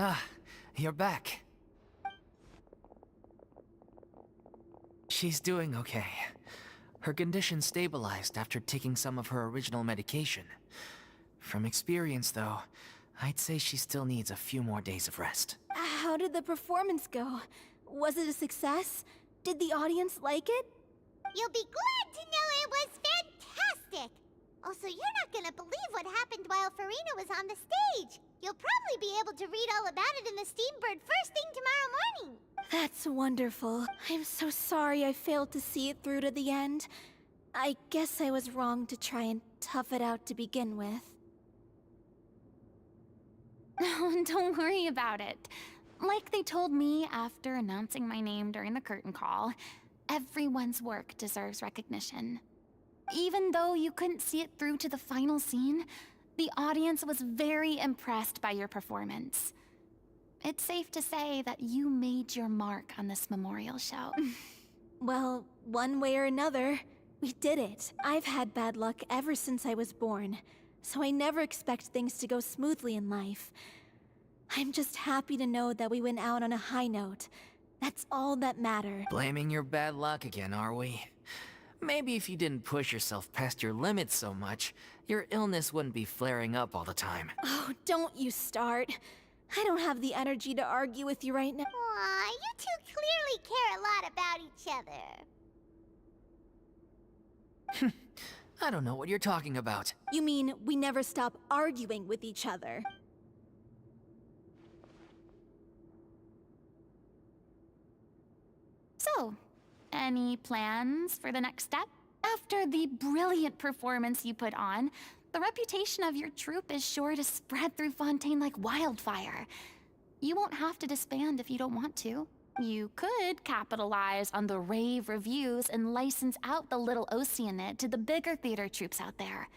Ah, you're back. She's doing okay. Her condition stabilized after taking some of her original medication. From experience, though, I'd say she still needs a few more days of rest. How did the performance go? Was it a success? Did the audience like it? You'll be glad to know it was fantastic! Also, you're not gonna believe what happened while Farina was on the stage. You'll probably be able to read all about it in the Steambird first thing tomorrow morning. That's wonderful. I'm so sorry I failed to see it through to the end. I guess I was wrong to try and tough it out to begin with. Oh, don't worry about it. Like they told me after announcing my name during the curtain call, everyone's work deserves recognition. Even though you couldn't see it through to the final scene, the audience was very impressed by your performance. It's safe to say that you made your mark on this memorial show. Well, one way or another, we did it. I've had bad luck ever since I was born, so I never expect things to go smoothly in life. I'm just happy to know that we went out on a high note. That's all that matters. Blaming your bad luck again, are we? Maybe if you didn't push yourself past your limits so much, your illness wouldn't be flaring up all the time. Oh, don't you start. I don't have the energy to argue with you right now. Aw, you two clearly care a lot about each other. I don't know what you're talking about. You mean we never stop arguing with each other? So, any plans for the next step? After the brilliant performance you put on, the reputation of your troupe is sure to spread through Fontaine like wildfire. You won't have to disband if you don't want to. You could capitalize on the rave reviews and license out the Little Oceanid to the bigger theater troupes out there.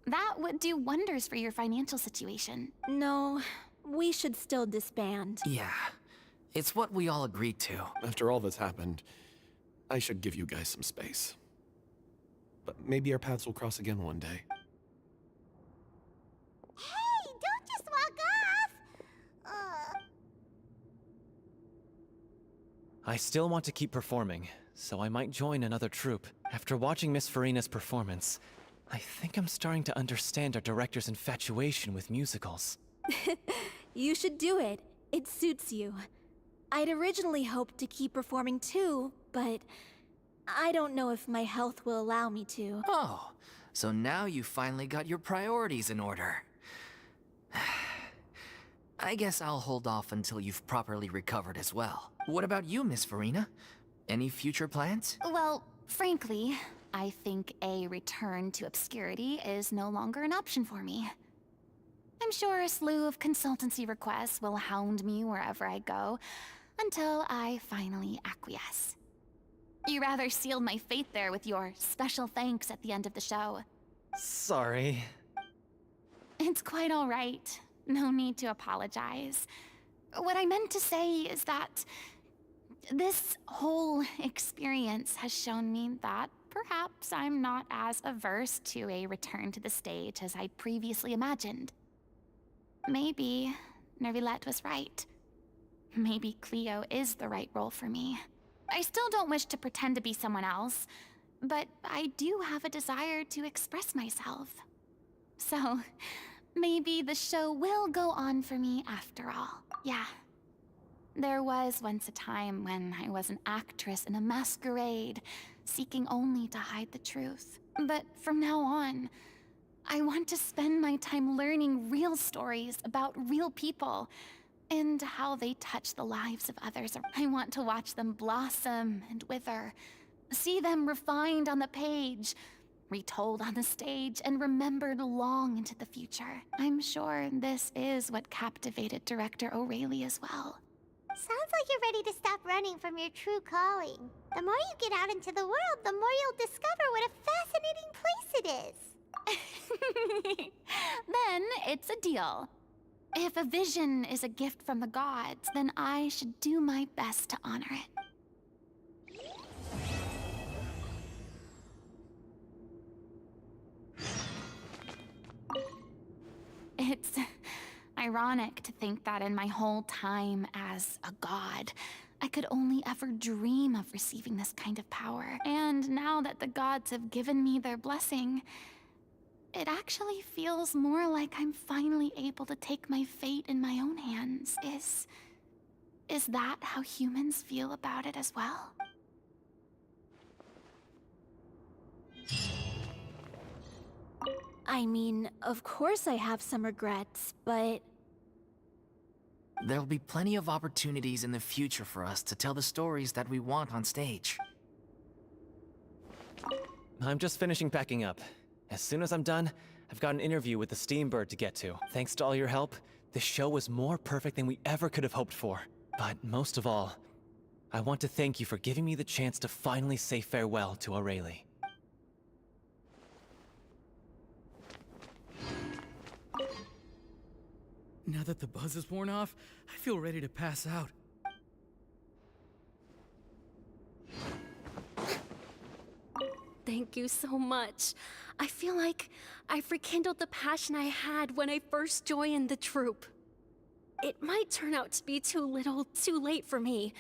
That would do wonders for your financial situation. No, we should still disband. Yeah, it's what we all agreed to. After all that's happened, I should give you guys some space. But maybe our paths will cross again one day. Hey, don't just walk off! I still want to keep performing, so I might join another troupe. After watching Miss Farina's performance, I think I'm starting to understand our director's infatuation with musicals. You should do it. It suits you. I'd originally hoped to keep performing too, but I don't know if my health will allow me to. Oh, so now you finally got your priorities in order. I guess I'll hold off until you've properly recovered as well. What about you, Miss Farina? Any future plans? Well, frankly, I think a return to obscurity is no longer an option for me. I'm sure a slew of consultancy requests will hound me wherever I go, until I finally acquiesce. You rather sealed my fate there with your special thanks at the end of the show. Sorry. It's quite all right. No need to apologize. What I meant to say is that this whole experience has shown me that perhaps I'm not as averse to a return to the stage as I previously imagined. Maybe Nervilette was right. Maybe Cleo is the right role for me. I still don't wish to pretend to be someone else, but I do have a desire to express myself. So, maybe the show will go on for me after all. Yeah. There was once a time when I was an actress in a masquerade, seeking only to hide the truth. But from now on, I want to spend my time learning real stories about real people and how they touch the lives of others. I want to watch them blossom and wither, see them refined on the page, retold on the stage, and remembered long into the future. I'm sure this is what captivated director O'Reilly as well. Sounds like you're ready to stop running from your true calling. The more you get out into the world, the more you'll discover what a fascinating place it is. Then it's a deal. If a vision is a gift from the gods, then I should do my best to honor it. It's ironic to think that in my whole time as a god, I could only ever dream of receiving this kind of power. And now that the gods have given me their blessing, it actually feels more like I'm finally able to take my fate in my own hands. Is that how humans feel about it as well? I mean, of course I have some regrets, but There'll be plenty of opportunities in the future for us to tell the stories that we want on stage. I'm just finishing packing up. As soon as I'm done, I've got an interview with the Steambird to get to. Thanks to all your help, this show was more perfect than we ever could have hoped for. But most of all, I want to thank you for giving me the chance to finally say farewell to O'Reilly. Now that the buzz is worn off, I feel ready to pass out. Thank you so much. I feel like I've rekindled the passion I had when I first joined the troupe. It might turn out to be too little, too late for me.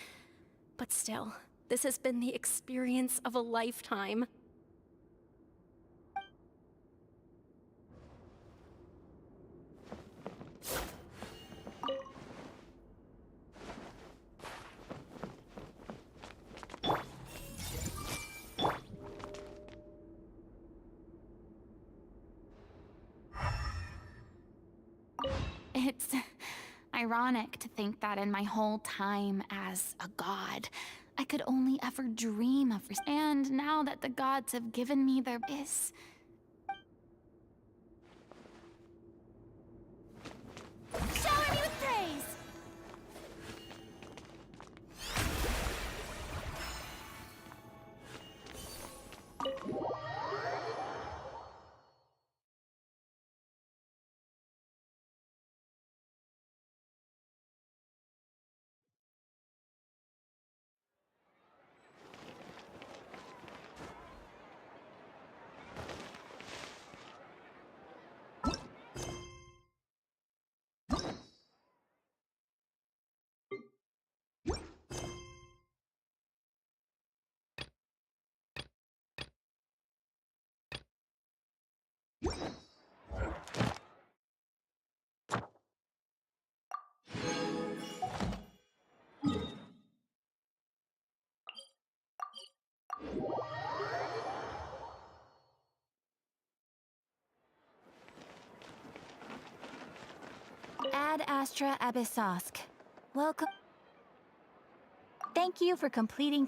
But still, this has been the experience of a lifetime. It's ironic to think that in my whole time as a god, I could only ever dream of and now that the gods have given me their shower me with praise! Ad Astra Abyssosk. Welcome. Thank you for completing